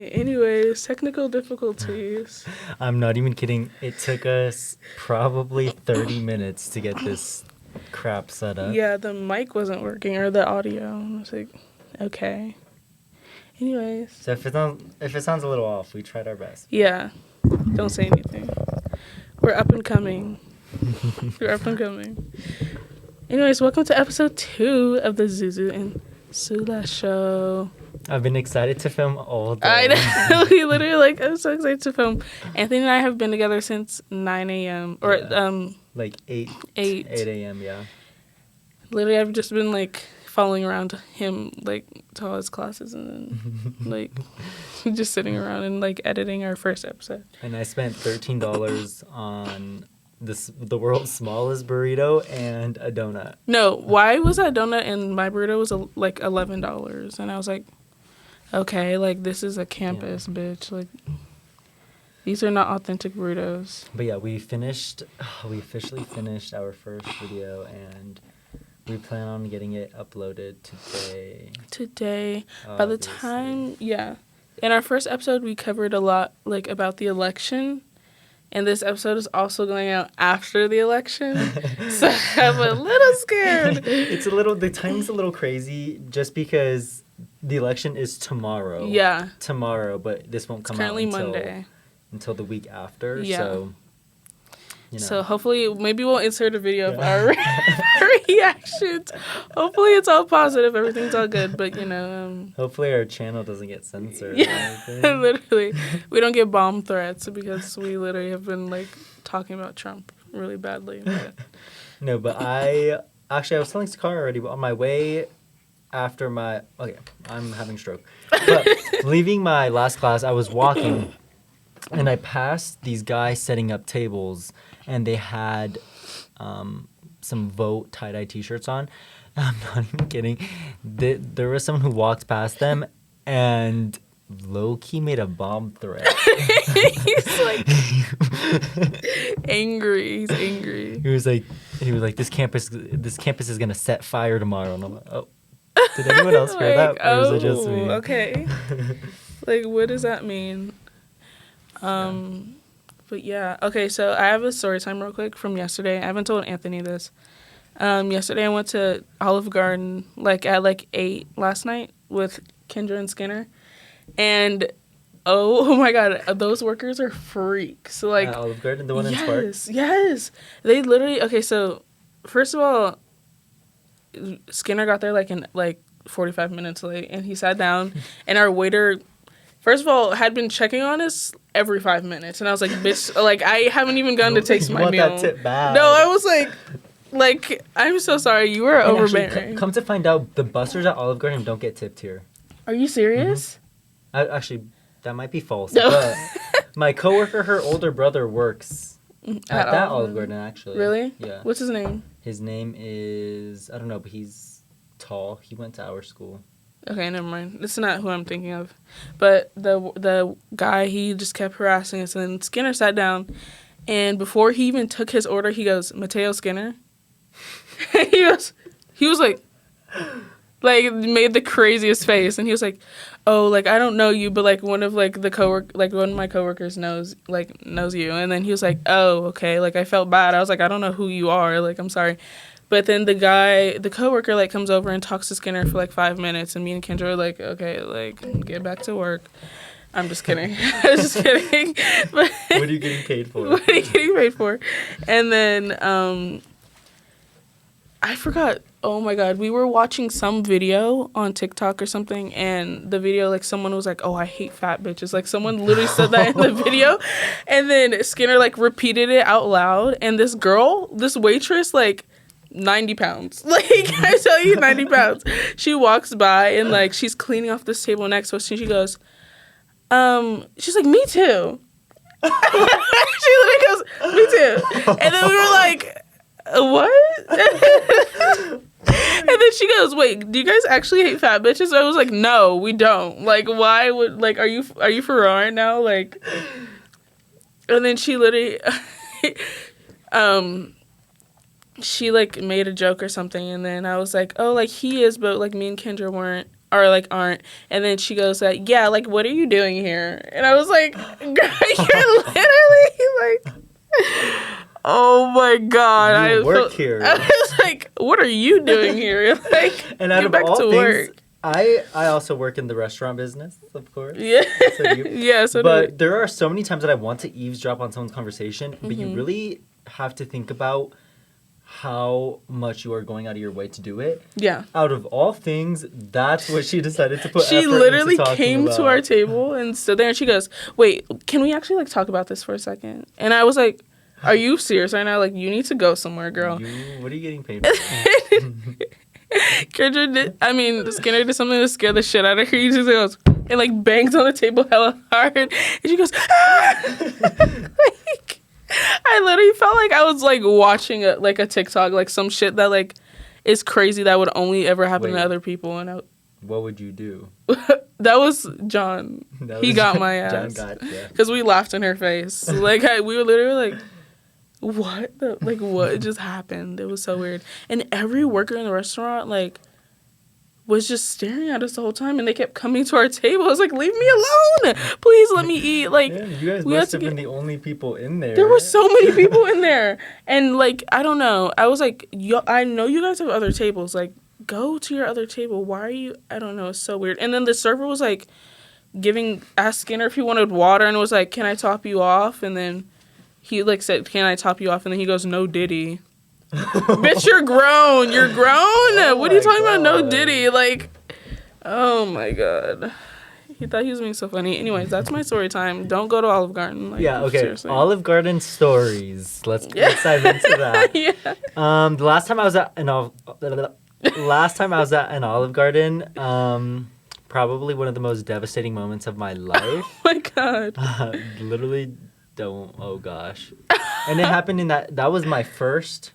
Anyways, technical difficulties. I'm not even kidding. It took us probably 30 minutes to get this crap set up. Yeah, the mic wasn't working or the audio. I was like, okay. Anyways. So if it sounds a little off, we tried our best. Yeah. Don't say anything. We're up and coming. We're up and coming. Anyways, welcome to episode 2 of the Zuzu and Soola show. I've been excited to film all day. I know. We literally, I'm so excited to film. Anthony and I have been together since 9 a.m. Or, like 8 a.m., yeah. Literally, I've just been, following around him, to all his classes and then, just sitting around and, editing our first episode. And I spent $13 on the world's smallest burrito and a donut. No, why was that donut and my burrito was, $11? And I was like, okay, this is a campus, bitch. These are not authentic burritos. But yeah, we officially finished our first video, and we plan on getting it uploaded today. By the time, yeah. In our first episode, we covered a lot, about the election. And this episode is also going out after the election. So I'm a little scared. The timing's a little crazy just because the election is tomorrow. Yeah. Tomorrow, but this won't come out currently Monday. Until the week after. Yeah. So, So hopefully, maybe we'll insert a video of our reactions. Hopefully it's all positive. Everything's all good. But, hopefully our channel doesn't get censored. Yeah, literally. We don't get bomb threats because we literally have been, talking about Trump really badly. But. No, but I was telling Sakara already, but on my way after I'm having a stroke. But leaving my last class, I was walking, and I passed these guys setting up tables, and they had some Vote tie-dye t-shirts on. I'm not even kidding. There was someone who walked past them and low-key made a bomb threat. He's angry. He's angry. He was like, this campus is gonna set fire tomorrow. And I'm like, oh, did anyone else hear that? Or was it just me? Okay. What does that mean? But yeah. Okay, so I have a story time real quick from yesterday. I haven't told Anthony this. Yesterday I went to Olive Garden at 8 last night with Kendra and Skinner. And oh my god, those workers are freaks. At Olive Garden, the one in Spark? Yes. They literally, okay, so first of all, Skinner got there in 45 minutes late, and he sat down, and our waiter, first of all, had been checking on us every 5 minutes, and I was like, bitch, I haven't even gone to taste my meal. That tip bad. No, I was like, I'm so sorry, you were overbearing. Actually, come to find out, the bussers at Olive Garden don't get tipped here. Are you serious? Mm-hmm. Actually, that might be false. No. But my coworker, her older brother, works at that Olive Garden, actually. Really? Yeah. What's his name? His name is, I don't know, but he's tall. He went to our school. Okay, never mind. This is not who I'm thinking of. But the guy, he just kept harassing us, and Skinner sat down, and before he even took his order, he goes, Mateo Skinner? he was made the craziest face, and he was like, oh, I don't know you, but one of one of my coworkers knows you. And then he was like, oh, okay, I felt bad. I was like, I don't know who you are, I'm sorry. But then the coworker comes over and talks to Skinner for 5 minutes, and me and Kendra are okay, get back to work. I'm just kidding. I was just kidding. But what are you getting paid for? What are you getting paid for? And then I forgot. Oh my god, we were watching some video on TikTok or something, and the video, someone was like, oh, I hate fat bitches. Someone literally said that in the video, and then Skinner, repeated it out loud, and this waitress, 90 pounds. I tell you, 90 pounds. She walks by, and, she's cleaning off this table next to us, and she goes, she's like, me too. She literally goes, me too. And then we were like, what? And then she goes, wait, do you guys actually hate fat bitches? So I was like, no, we don't. Why would, are you for real right now? And then she literally, she, made a joke or something, and then I was like, oh, he is, but, me and Kendra weren't. or like aren't. And then she goes like, yeah, like what are you doing here? And I was like, girl, you're literally like, oh my god, You work here. I was like, what are you doing here? Like, And out get of back all to things, work. I also work in the restaurant business, of course. Yeah, So do you. yeah. So But there are so many times that I want to eavesdrop on someone's conversation, but Mm-hmm. you really have to think about how much you are going out of your way to do it. yeah. Out of all things, that's what she decided to put She effort literally into talking came about. to our table and stood there, and she goes, "Wait, can we actually like talk about this for a second?" And I was like, "Are you serious right now? Like, you need to go somewhere, girl." What are you getting paid for? Skinner did something to scare the shit out of her. He just goes and like bangs on the table hella hard, and she goes, "Ah!" Like, I literally felt like I was like watching a TikTok, like some shit that like is crazy that would only ever happen Wait. to other people, and What would you do? that was John. That He was got my John ass got you. because we laughed in her face. Like we were literally like, "What the like? What just happened?" It was so weird. And every worker in the restaurant like was just staring at us the whole time, and they kept coming to our table. I was like, "Leave me alone! Please let me eat." Like Man, you guys we had must to have been the only people in there. there were so many people in there, and like I don't know. I was like, I know you guys have other tables. Like, go to your other table. Why are you? I don't know. It's so weird. And then the server was like asked Skinner if he wanted water, and was like, "Can I top you off?" And then he like said, "Can I top you off?" And then he goes, "No Diddy." Bitch, you're grown. You're grown. Oh What are you my talking about? No God. Diddy. Like, oh my god. He thought he was being so funny. Anyways, that's my story time. Don't go to Olive Garden. Like, Yeah, okay. seriously. Olive Garden stories. Let's dive into that. Yeah. The last time I was at an Olive Garden, probably one of the most devastating moments of my life. Oh my god. Literally don't. Oh gosh. And it happened in that was my first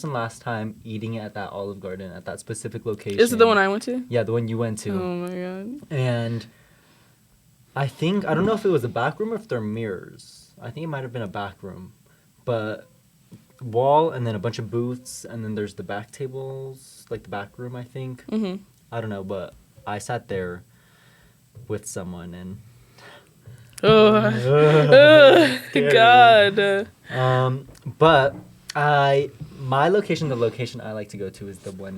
and last time eating at that Olive Garden at that specific location. Is it the one I went to? Yeah, the one you went to. Oh my god. And I don't know if it was a back room or if they're mirrors. I think it might have been a back room. But wall and then a bunch of booths and then there's the back tables, like the back room, I think. Mm-hmm. I don't know, but I sat there with someone and Oh, Scary. God. But my location, the location I like to go to is the one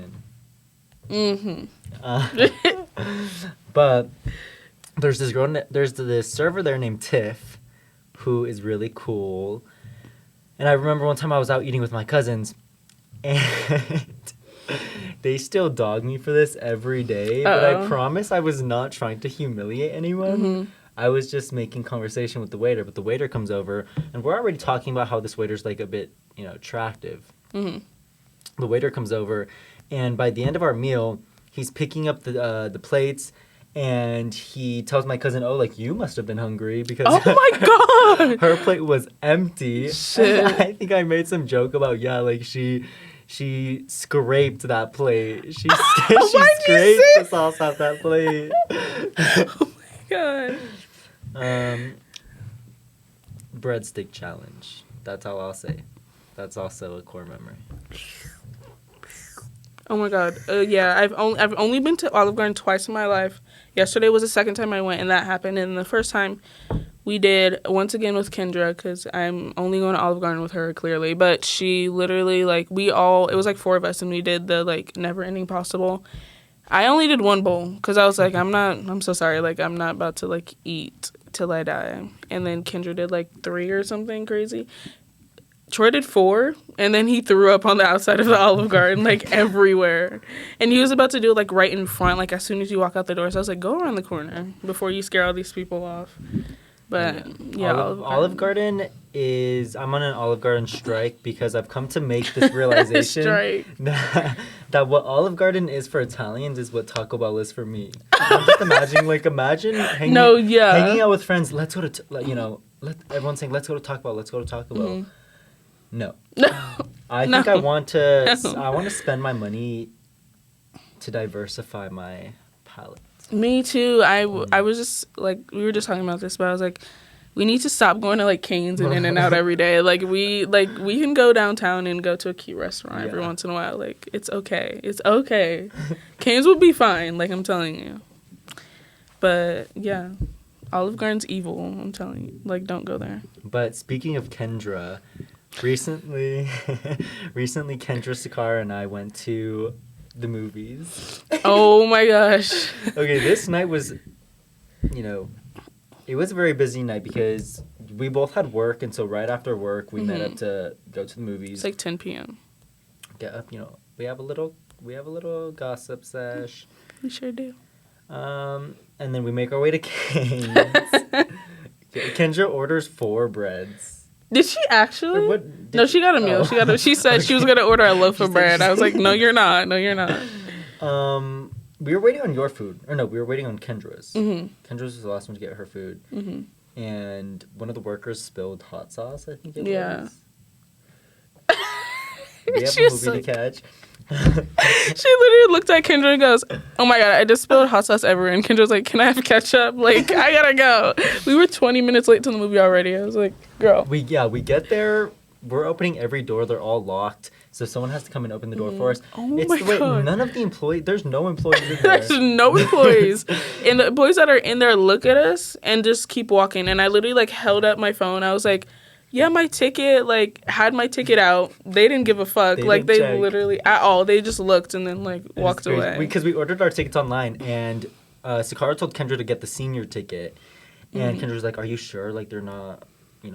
in. Mm-hmm. But there's this girl, there's this server there named Tiff, who is really cool. And I remember one time I was out eating with my cousins, and they still dog me for this every day. But I Uh-oh. promise I was not trying to humiliate anyone. Mm-hmm. I was just making conversation with the waiter, but the waiter comes over, and we're already talking about how this waiter's like a bit, attractive. Mm-hmm. The waiter comes over, and by the end of our meal, he's picking up the plates, and he tells my cousin, "Oh, like you must have been hungry because Oh my god. her plate was empty." Shit. I think I made some joke about like she scraped that plate. She Why'd you scraped say- the sauce off that plate. Oh my god. Breadstick challenge. That's all I'll say. That's also a core memory. Oh my god. Yeah, I've only been to Olive Garden twice in my life. Yesterday was the second time I went, and that happened. And the first time we did once again with Kendra, because I'm only going to Olive Garden with her clearly. But she literally it was like 4 of us, and we did the like never ending pasta bowl. I only did 1 bowl because I was like, I'm so sorry, like I'm not about to like eat till I die. And then Kendra did like 3 or something crazy. Troy did 4, and then he threw up on the outside of the Olive Garden, like everywhere. And he was about to do it like right in front, like as soon as you walk out the door. So I was like, go around the corner before you scare all these people off. But yeah, Olive Garden is. I'm on an Olive Garden strike because I've come to make this realization Strike. that what Olive Garden is for Italians is what Taco Bell is for me. I'm just imagine hanging out with friends. Let's go to everyone's saying let's go to Taco Bell. Let's go to Taco Bell. Mhm. No. No. I think I want to. No. I want to spend my money to diversify my palate. Me too. I was just like, we were just talking about this, but I was like, we need to stop going to like Cane's and In-N-Out every day. Like we can go downtown and go to a cute restaurant every once in a while. Like it's okay. It's okay. Cane's will be fine. Like I'm telling you. But yeah, Olive Garden's evil. I'm telling you. Like don't go there. But speaking of Kendra, recently Kendra, Sakara, and I went to the movies. Oh my gosh. Okay, this night was, it was a very busy night because we both had work, and so right after work we met up to go to the movies. It's like 10 p.m. Get up, we have a little gossip sesh. We sure do. And then we make our way to Cane's. Kendra orders 4 breads. Did she actually? No, she got a meal. Oh. She said she was gonna order a loaf of bread. I was like, no, you're not. No, you're not. We were waiting on your food. Or no, we were waiting on Kendra's. Mm-hmm. Kendra's was the last one to get her food. Mm-hmm. And one of the workers spilled hot sauce, I think it yeah. was. We have a movie to catch. She literally looked at Kendra and goes, oh my god, I just spilled hot sauce everywhere. And Kendra's like, can I have ketchup? Like, I gotta go. We were 20 minutes late to the movie already. I was like, girl. We get there. We're opening every door. They're all locked. So someone has to come and open the door for us. Oh my god. None of the employees, there's no employees in there. There's no employees. And the employees that are in there look at us and just keep walking. And I literally like held up my phone. I was like, yeah, my ticket, like, had my ticket out. They didn't give a fuck. They literally, at all. They just looked and then, like, walked away. Because we ordered our tickets online, and Sakara told Kendra to get the senior ticket. And Kendra was like, are you sure? Like, they're not,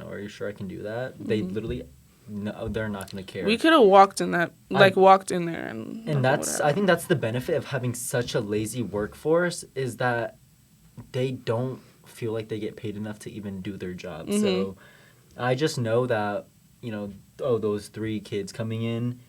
are you sure I can do that? They literally, no, they're not going to care. We could have walked in that, walked in there. And I think that's the benefit of having such a lazy workforce, is that they don't feel like they get paid enough to even do their job. So I just know that, those 3 kids coming in,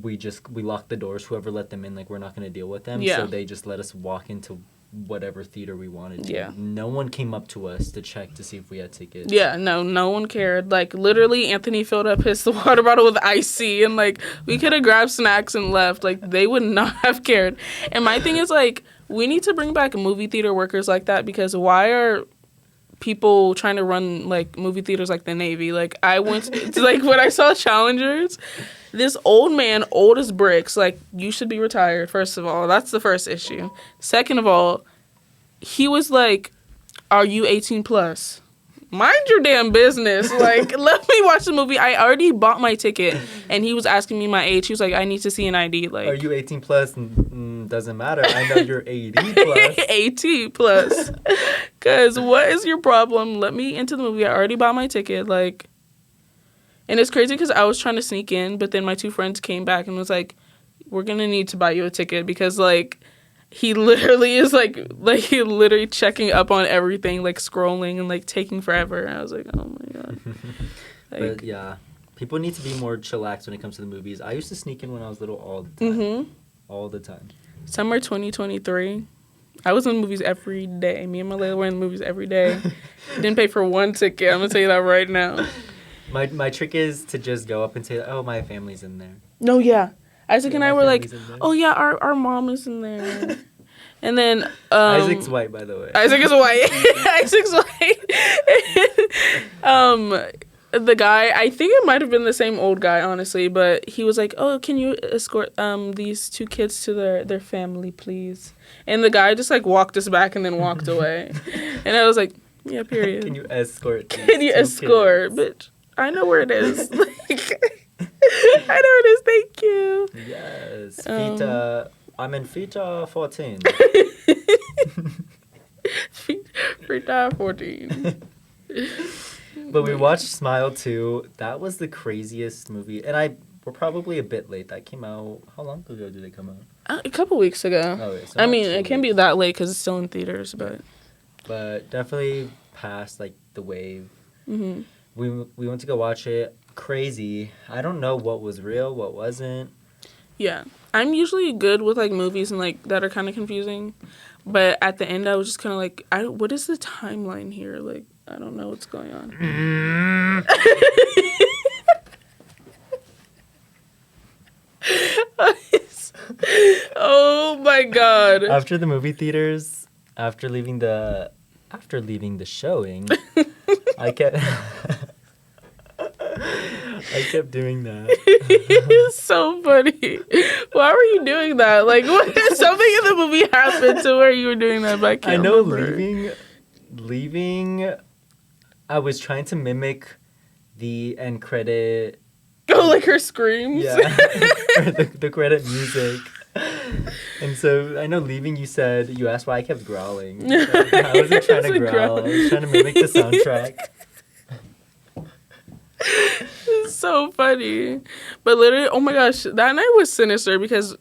we lock the doors. Whoever let them in, like, we're not going to deal with them. Yeah. So they just let us walk into whatever theater we wanted to. Yeah. No one came up to us to check to see if we had tickets. Yeah, no one cared. Like, literally, Anthony filled up his water bottle with iced tea, and, like, we could have grabbed snacks and left. Like, they would not have cared. And my thing is, like, we need to bring back movie theater workers like that, because why are people trying to run like movie theaters like the Navy? Like I went to, like when I saw Challengers, this old man, old as bricks, like you should be retired. First of all, that's the first issue. Second of all, he was like, "Are you 18 plus?" Mind your damn business. Like, let me watch the movie. I already bought my ticket, and he was asking me my age. He was like, I need to see an ID. Like, are you 18 plus? Doesn't matter. I know you're 80 plus. 80 plus. Because what is your problem? Let me into the movie. I already bought my ticket. Like, and it's crazy because I was trying to sneak in, but then my 2 friends came back and was like, we're going to need to buy you a ticket because, like, he literally is, like he literally checking up on everything, like, scrolling and, like, taking forever. And I was like, oh, my God. Like, but, yeah, people need to be more chillaxed when it comes to the movies. I used to sneak in when I was little all the time. Mm-hmm. All the time. Summer 2023, I was in movies every day. Me and my lady were in movies every day. Didn't pay for one ticket. I'm going to tell you that right now. My trick is to just go up and say, oh, my family's in there. No, yeah. Isaac and I were like, oh, yeah, our mom is in there. And then... Isaac's white, by the way. Isaac is white. Isaac's white. The guy, I think it might have been the same old guy, honestly, but he was like, oh, can you escort these 2 kids to their family, please? And the guy just, like, walked us back and then walked away. And I was like, yeah, period. Can you escort? Can you escort? Bitch, I know where it is. I know it is. Thank you. Yes. I'm in Fita 14. Fita 14. But we watched Smile 2. That was the craziest movie. And we're probably a bit late. That came out... How long ago did it come out? A couple weeks ago. Oh, yeah, so I mean, it can't be that late because it's still in theaters, but... But definitely past, like, the wave. Mm-hmm. We went to go watch it. Crazy. I don't know what was real, what wasn't. Yeah. I'm usually good with, like, movies and, like, that are kind of confusing. But at the end, I was just kind of like, what is the timeline here? Like, I don't know what's going on. Oh, my God. After the movie theaters, after leaving the showing, I kept I kept doing that. It's so funny. Why were you doing that? Like, what, something in the movie happened to where you were doing that, but I can't I know remember. leaving I was trying to mimic the end credit. Oh, like her screams. Yeah. Or the credit music. And so I know leaving you said you asked why I kept growling. I wasn't trying to growl. I was trying to mimic the soundtrack. It's so funny. But literally, oh my gosh, that night was sinister because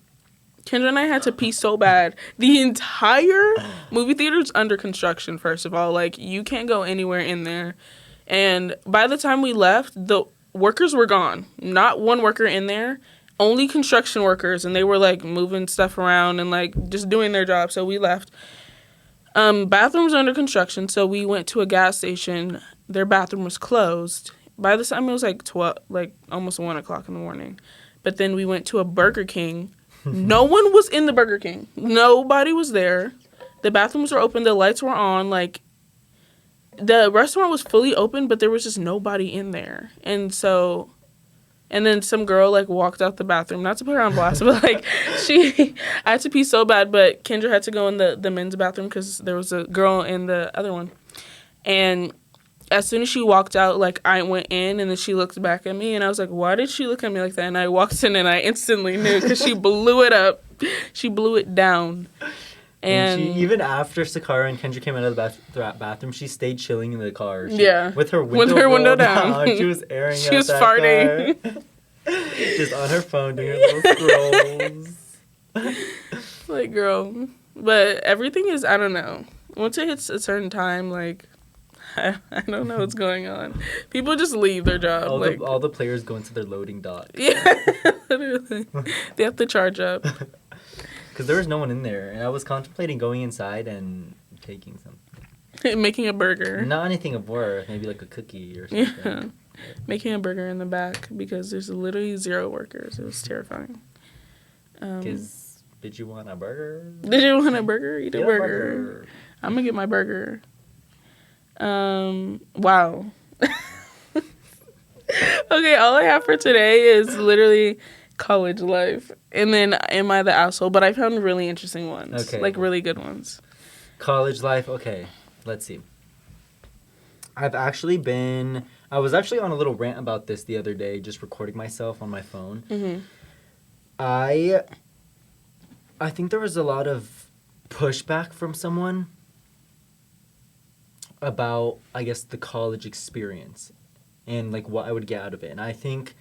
Kendra and I had to pee so bad. The entire movie theater's under construction, first of all. Like, you can't go anywhere in there. And by the time we left, the workers were gone. Not one worker in there. Only construction workers. And they were, like, moving stuff around and, like, just doing their job. So we left. Bathrooms are under construction. So we went to a gas station. Their bathroom was closed. By the time it was, like, 12, like, almost 1 o'clock in the morning. But then we went to a Burger King. No one was in the Burger King. Nobody was there. The bathrooms were open. The lights were on. Like, the restaurant was fully open, but there was just nobody in there. And so, and then some girl, like, walked out the bathroom. Not to put her on blast, but, like, I had to pee so bad, but Kendra had to go in the men's bathroom because there was a girl in the other one. And as soon as she walked out, like, I went in, and then she looked back at me, and I was like, why did she look at me like that? And I walked in, and I instantly knew, because she blew it up. She blew it down. And she, even after Sakara and Kendra came out of the bathroom, she stayed chilling in the car. With her window down. She was airing she out was that farting. car. Just on her phone doing her little scrolls. Like, girl. But everything is, I don't know. Once it hits a certain time, like, I don't know what's going on. People just leave their job. All the players go into their loading dock. Yeah, literally. They have to charge up. Because there was no one in there, and I was contemplating going inside and taking something. Making a burger. Not anything of worth, maybe like a cookie or something. Yeah. Making a burger in the back because there's literally 0 workers. It was terrifying. Because did you want a burger? Did you want a burger? Eat a burger. I'm going to get my burger. Wow. Okay, all I have for today is literally college life. And then am I the asshole? But I found really interesting ones. Okay. Like really good ones. College life, okay. Let's see. I was actually on a little rant about this the other day, just recording myself on my phone. Mm-hmm. I think there was a lot of pushback from someone about, I guess, the college experience and, like, what I would get out of it. And I think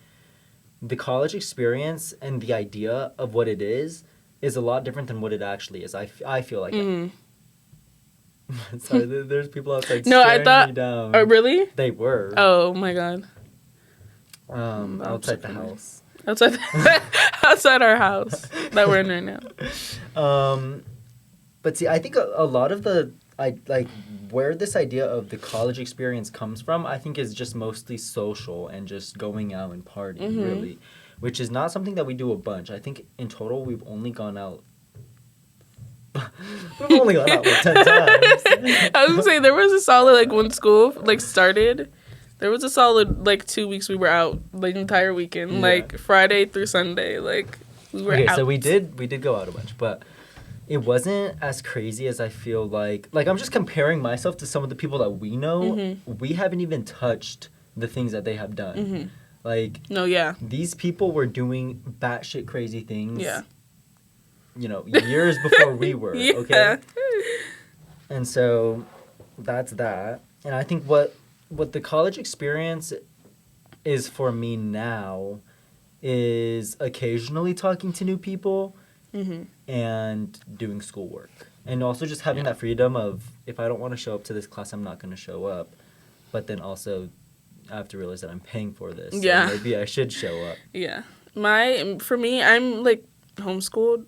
the college experience and the idea of what it is a lot different than what it actually is. I feel like it. Sorry, there's people outside staring me down. Oh, really? They were. Oh, my God. Outside the house. Outside our house that we're in right now. But see, I think a lot of where this idea of the college experience comes from, I think is just mostly social and just going out and partying, really, which is not something that we do a bunch. I think in total we've only gone out. We've only gone out like 10 times. I was gonna say there was a solid, like, when school like started, there was a solid like 2 weeks we were out like entire weekend, like Friday through Sunday, like we were out. Okay, so we did go out a bunch, but it wasn't as crazy as I feel like I'm just comparing myself to some of the people that we know. We haven't even touched the things that they have done. Like, no, yeah, these people were doing batshit crazy things. Yeah. You know, years before we were. Yeah. Okay. And so that's that. And I think what the college experience is for me now is occasionally talking to new people and doing schoolwork. And also just having that freedom of, if I don't want to show up to this class, I'm not going to show up. But then also, I have to realize that I'm paying for this. Yeah. So maybe I should show up. Yeah. For me, I'm, like, homeschooled.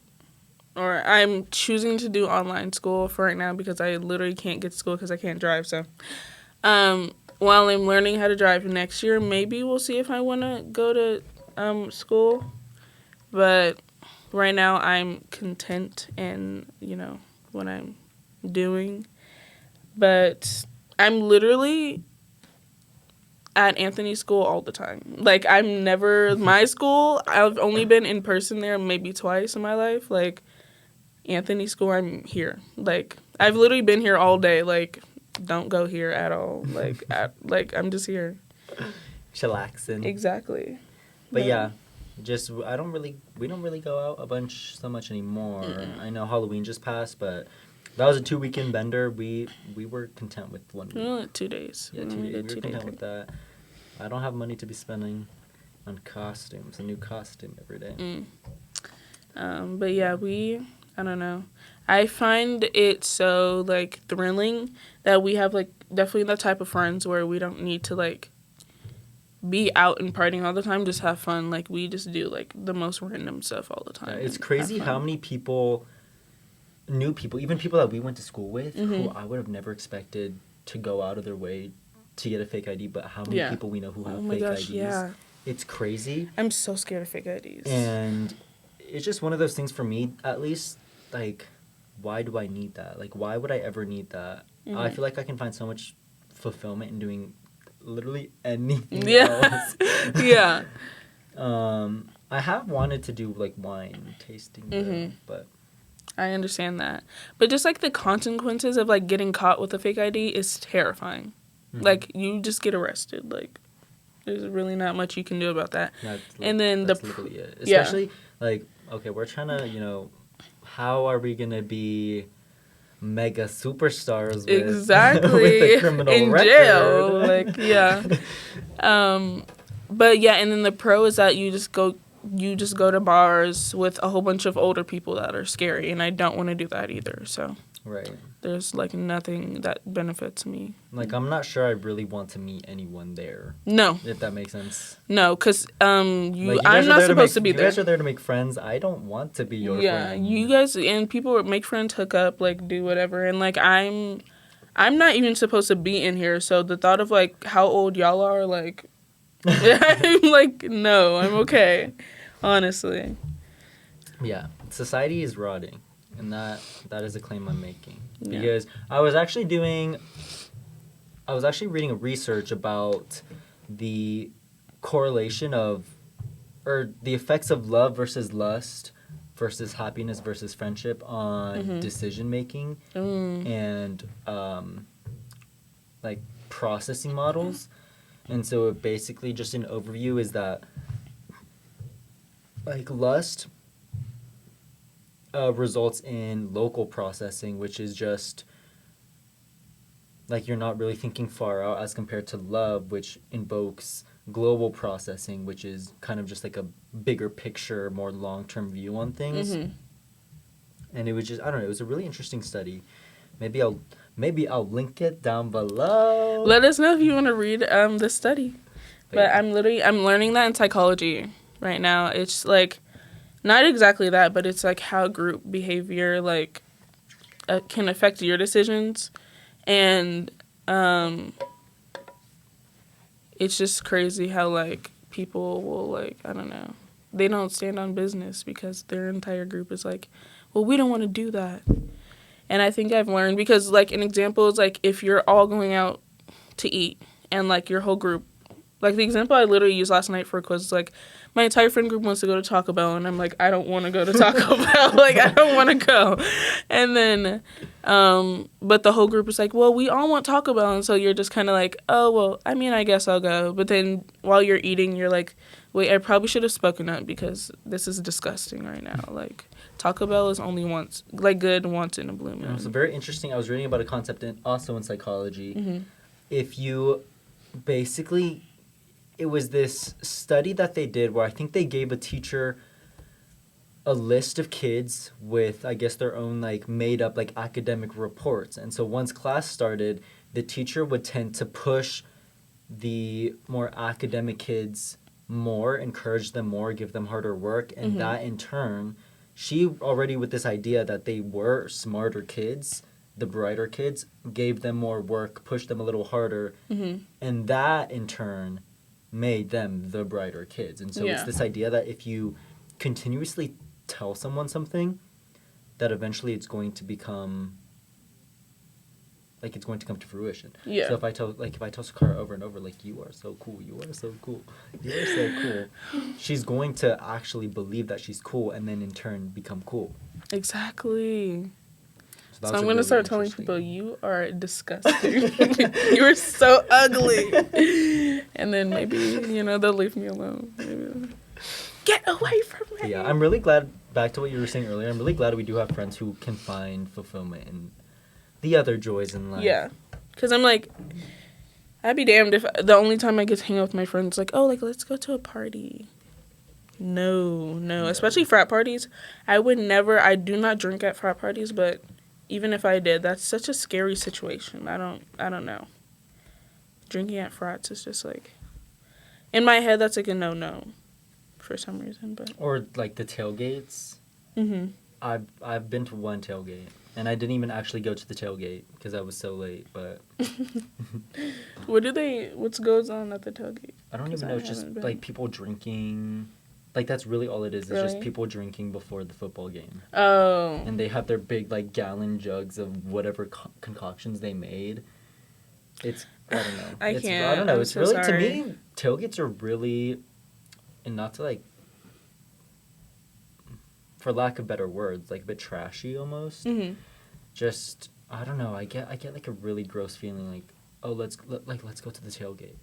Or I'm choosing to do online school for right now because I literally can't get to school because I can't drive. So while I'm learning how to drive next year, maybe we'll see if I want to go to school. But right now I'm content in, you know, what I'm doing. But I'm literally at Anthony's school all the time. Like, I'm never my school. I've only been in person there maybe twice in my life. Like, Anthony school, I'm here. Like, I've literally been here all day. Like, don't go here at all. Like, I'm just here. Chillaxing. Exactly. But yeah, just we don't really go out so much anymore. I know Halloween just passed, but that was a 2-weekend bender. We were content with 1 week. We only had 2 days. Yeah, 2 days. We were content with that. I don't have money to be spending on costumes, a new costume every day. But yeah, I don't know. I find it so, like, thrilling that we have, like, definitely the type of friends where we don't need to, like, be out and partying all the time, just have fun. Like, we just do, like, the most random stuff all the time. Yeah, it's crazy how many people, new people, even people that we went to school with, who I would have never expected to go out of their way to get a fake ID, but how many people we know who have fake IDs. Yeah. It's crazy. I'm so scared of fake IDs. And it's just one of those things for me, at least, like, why do I need that? Like, why would I ever need that? I feel like I can find so much fulfillment in doing literally anything else. Yeah. I have wanted to do, like, wine tasting, though, but I understand that. But just, like, the consequences of, like, getting caught with a fake ID is terrifying. Like, you just get arrested. Like, there's really not much you can do about that. And then that's literally it. Especially, like, okay, we're trying to, how are we going to be mega superstars with, with a criminal in record? Jail. Like, yeah. But, yeah, and then the pro is that you just go to bars with a whole bunch of older people that are scary, and I don't want to do that either. So right, there's, like, nothing that benefits me. Like, I'm not sure I really want to meet anyone there. No, if that makes sense. No, because like, I'm not supposed to be there. You guys are there to make friends. I don't want to be your friend. Yeah, you guys and people make friends, hook up, like, do whatever, and, like, I'm not even supposed to be in here. So the thought of, like, how old y'all are, like, I'm like, no, I'm okay. Honestly. Yeah. Society is rotting, and that is a claim I'm making. Yeah. Because I was actually reading a research about the correlation of, or the effects of love versus lust versus happiness versus friendship on decision making and like processing models. And so it basically, just an overview, is that, like, lust results in local processing, which is just, like, you're not really thinking far out, as compared to love, which invokes global processing, which is kind of just like a bigger picture, more long-term view on things. And it was just, I don't know, it was a really interesting study. Maybe I'll link it down below. Let us know if you want to read the study. But I'm learning that in psychology right now. It's, like, not exactly that, but it's, like, how group behavior, like, can affect your decisions. And it's just crazy how, like, people will, like, I don't know, they don't stand on business because their entire group is like, well, we don't want to do that. And I think I've learned, because, like, an example is, like, if you're all going out to eat and, like, your whole group, like, the example I literally used last night for a quiz is, like, my entire friend group wants to go to Taco Bell, and I'm like, I don't want to go to Taco Bell. Like, I don't want to go. And then, but the whole group is like, well, we all want Taco Bell. And so you're just kind of like, oh, well, I mean, I guess I'll go. But then while you're eating, you're like, wait, I probably should have spoken up because this is disgusting right now. Like, Taco Bell is only good once in a blue moon. It's very interesting. I was reading about a concept also in psychology. If you basically, it was this study that they did where I think they gave a teacher a list of kids with, I guess, their own, like, made up, like, academic reports. And so once class started, the teacher would tend to push the more academic kids more, encourage them more, give them harder work. And that, in turn, she already, with this idea that they were smarter kids, the brighter kids, gave them more work, pushed them a little harder. And that, in turn, made them the brighter kids. And so it's this idea that if you continuously tell someone something, that eventually it's going to become like it's going to come to fruition. Yeah. So if I tell Sakara over and over, like, you are so cool, you are so cool, you are so cool, she's going to actually believe that she's cool, and then in turn become cool. Exactly. So I'm really gonna start telling people, you are disgusting. You are so ugly. And then maybe, they'll leave me alone. Maybe. Get away from me. Yeah, I'm really glad, back to what you were saying earlier, I'm really glad we do have friends who can find fulfillment in the other joys in life. Yeah. Because I'm like, I'd be damned if the only time I get to hang out with my friends, like, oh, like, let's go to a party. No. Especially frat parties. I do not drink at frat parties, but even if I did, that's such a scary situation. I don't know. Drinking at frats is just like, in my head, that's like a no for some reason. But or like the tailgates. Mm-hmm. I've been to one tailgate, and I didn't even actually go to the tailgate because I was so late. But what goes on at the tailgate? I don't even know. It's just like people drinking. Like, that's really all it is. It's just people drinking before the football game. Oh. And they have their big, like, gallon jugs of whatever concoctions they made. It's, I don't know. I can't. I don't know. I'm it's so really, sorry. to me, tailgates are really, and not to, like, for lack of better words, like, a bit trashy almost. Mm-hmm. Just, I don't know. I get, like, a really gross feeling, like, oh, let's go to the tailgate.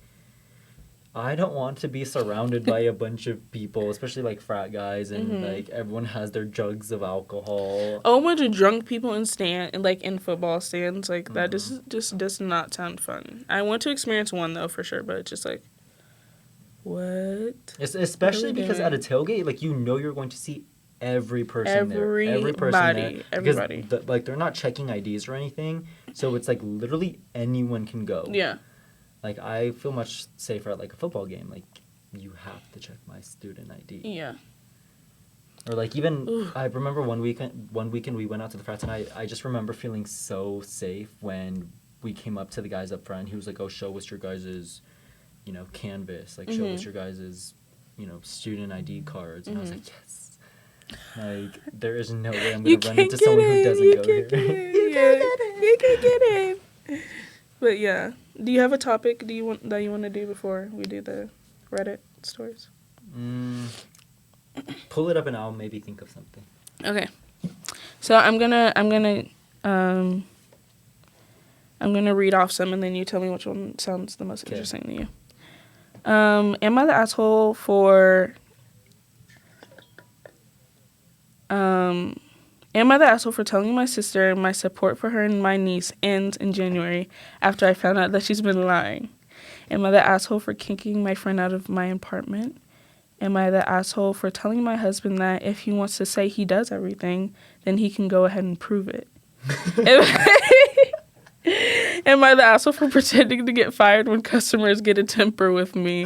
I don't want to be surrounded by a bunch of people, especially like frat guys, and like everyone has their jugs of alcohol. Oh, a bunch of drunk people in football stands, like that just does not sound fun. I want to experience one though for sure, but it's just like, what? Especially because at a tailgate, like you're going to see every person there, every person there, everybody. Like they're not checking IDs or anything, so it's like literally anyone can go. Yeah. Like, I feel much safer at, like, a football game. Like, you have to check my student ID. Yeah. Or, like, even, I remember one weekend we went out to the frats, and I just remember feeling so safe when we came up to the guys up front. He was like, oh, show us your guys' canvas. Like, show us your guys' student ID cards. And I was like, yes. Like, there is no way I'm going to run into someone who doesn't go here. You can get in. But, yeah. Do you have a topic that you want to do before we do the Reddit stories? Pull it up and I'll maybe think of something. Okay. So I'm gonna read off some and then you tell me which one sounds the most interesting to you. Am I the asshole for telling my sister my support for her and my niece ends in January after I found out that she's been lying? Am I the asshole for kicking my friend out of my apartment? Am I the asshole for telling my husband that if he wants to say he does everything, then he can go ahead and prove it? Am I the asshole for pretending to get fired when customers get a temper with me?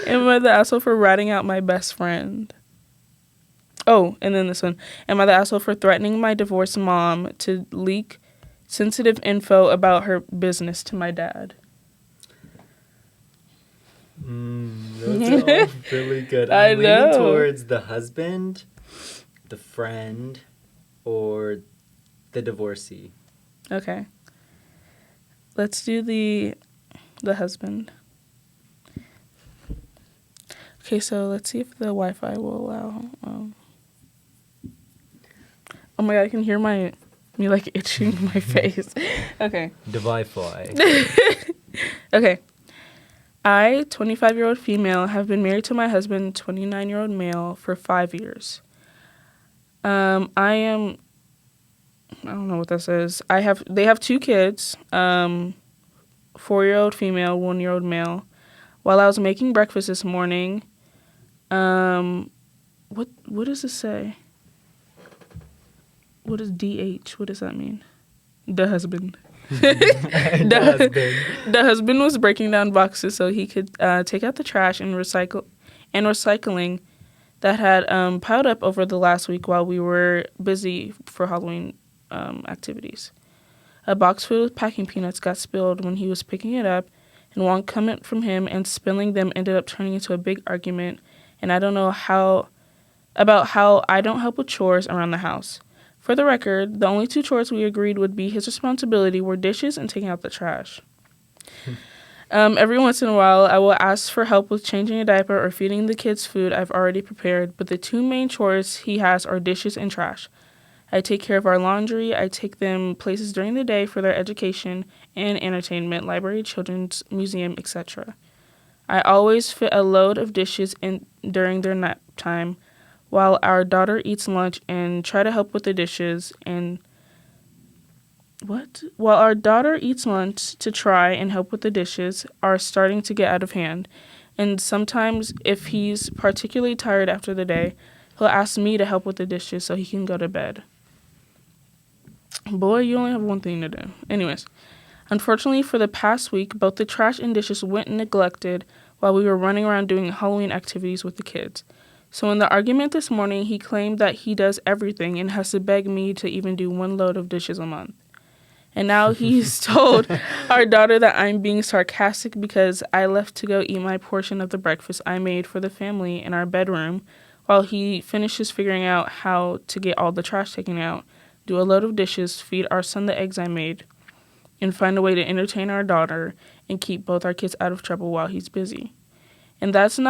Am I the asshole for ratting out my best friend? Oh, and then this one. Am I the asshole for threatening my divorced mom to leak sensitive info about her business to my dad? Those are all really good. I'm leaning towards the husband, the friend, or the divorcee. Okay. Let's do the husband. Okay, so let's see if the Wi-Fi will allow. Oh my god, I can hear me like itching my face. Okay. The Wi-Fi. Okay. I, 25-year-old female, have been married to my husband, 29-year-old male, for 5 years. I don't know what this is. They have 2 kids, 4-year-old female, 1-year-old male. While I was making breakfast this morning, what does this say? What is DH? What does that mean? The husband. The husband was breaking down boxes so he could take out the trash and recycling that had piled up over the last week while we were busy for Halloween activities. A box filled with packing peanuts got spilled when he was picking it up, and one comment from him and spilling them ended up turning into a big argument, and I don't know how I don't help with chores around the house. For the record, the only 2 chores we agreed would be his responsibility were dishes and taking out the trash. Every once in a while, I will ask for help with changing a diaper or feeding the kids food I've already prepared, but the 2 main chores he has are dishes and trash. I take care of our laundry. I take them places during the day for their education and entertainment, library, children's museum, etc. I always fit a load of dishes in during their nap time while our daughter eats lunch and try to help with the dishes and While our daughter eats lunch to try and help with the dishes are starting to get out of hand. And sometimes if he's particularly tired after the day, he'll ask me to help with the dishes so he can go to bed. Boy, you only have one thing to do. Anyways, unfortunately for the past week, both the trash and dishes went neglected while we were running around doing Halloween activities with the kids. So in the argument this morning, he claimed that he does everything and has to beg me to even do 1 load of dishes a month. And now he's told our daughter that I'm being sarcastic because I left to go eat my portion of the breakfast I made for the family in our bedroom while he finishes figuring out how to get all the trash taken out, do a load of dishes, feed our son the eggs I made, and find a way to entertain our daughter and keep both our kids out of trouble while he's busy. And that's still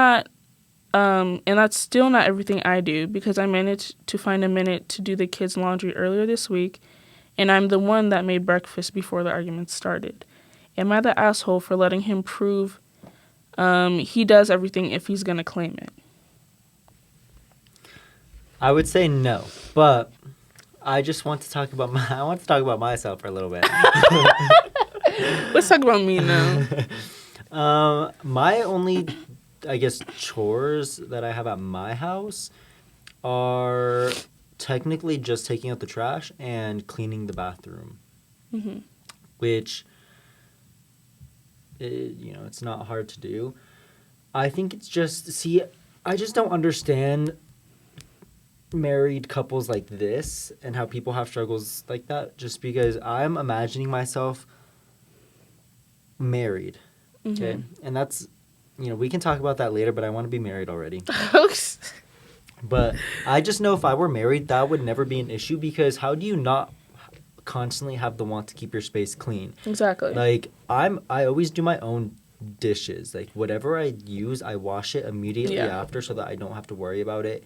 not everything I do because I managed to find a minute to do the kids' laundry earlier this week, and I'm the one that made breakfast before the argument started. Am I the asshole for letting him prove he does everything if he's going to claim it? I would say no, but I just want to talk about myself for a little bit. Let's talk about me now. My only, I guess, chores that I have at my house are technically just taking out the trash and cleaning the bathroom, which, it's not hard to do. I think it's just, I just don't understand married couples like this and how people have struggles like that, just because I'm imagining myself married, okay? And that's, we can talk about that later, but I want to be married already. But I just know if I were married, that would never be an issue, because how do you not constantly have the want to keep your space clean? Exactly. Like, I always do my own dishes. Like, whatever I use, I wash it immediately after so that I don't have to worry about it.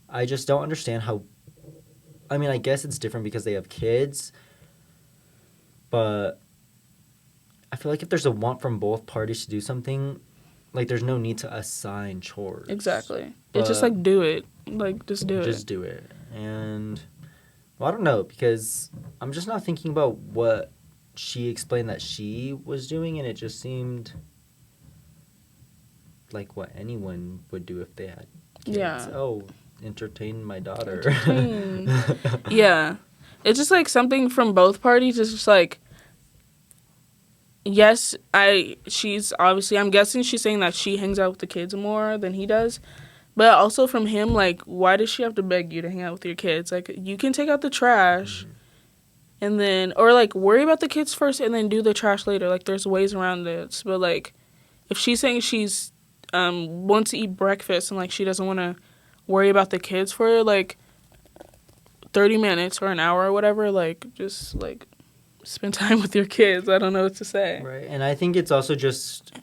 I just don't understand how, I mean, I guess it's different because they have kids, but I feel like if there's a want from both parties to do something, like, there's no need to assign chores. Exactly. It's just like, do it. Like, just do it. Just do it. And, well, I don't know, because I'm just not thinking about what she explained that she was doing, and it just seemed like what anyone would do if they had kids. Yeah. Oh, entertain my daughter. Yeah. It's just like something from both parties. It's just like, yes, she's obviously, I'm guessing she's saying that she hangs out with the kids more than he does. But also from him, like, why does she have to beg you to hang out with your kids? Like, you can take out the trash and then, or like, worry about the kids first and then do the trash later. Like, there's ways around this. But like, if she's saying she's wants to eat breakfast and like she doesn't want to worry about the kids for like 30 minutes or an hour or whatever, like, just like spend time with your kids. I don't know what to say. Right. And I think it's also just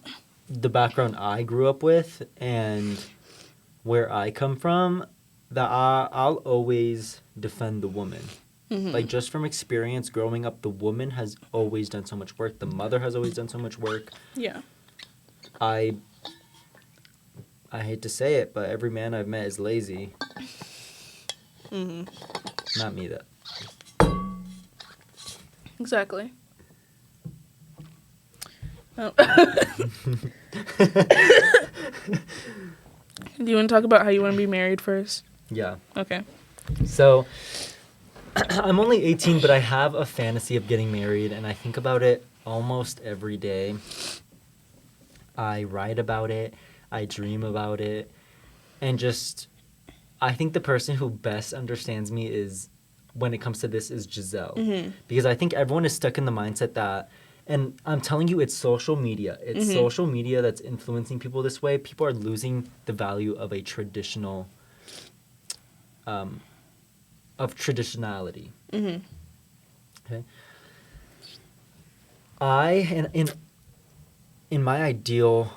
the background I grew up with and where I come from, that I'll always defend the woman. Like, just from experience growing up, the woman has always done so much work. The mother has always done so much work. Yeah. I hate to say it, but every man I've met is lazy. Not me, though. Exactly. Oh. Do you want to talk about how you want to be married first? Yeah. Okay. So, I'm only 18, but I have a fantasy of getting married, and I think about it almost every day. I write about it. I dream about it. And just, I think the person who best understands me is, when it comes to this, is Giselle. Because I think everyone is stuck in the mindset that, and I'm telling you, it's social media. It's social media that's influencing people this way. People are losing the value of a traditional of traditionality. Mm-hmm. Okay. In my ideal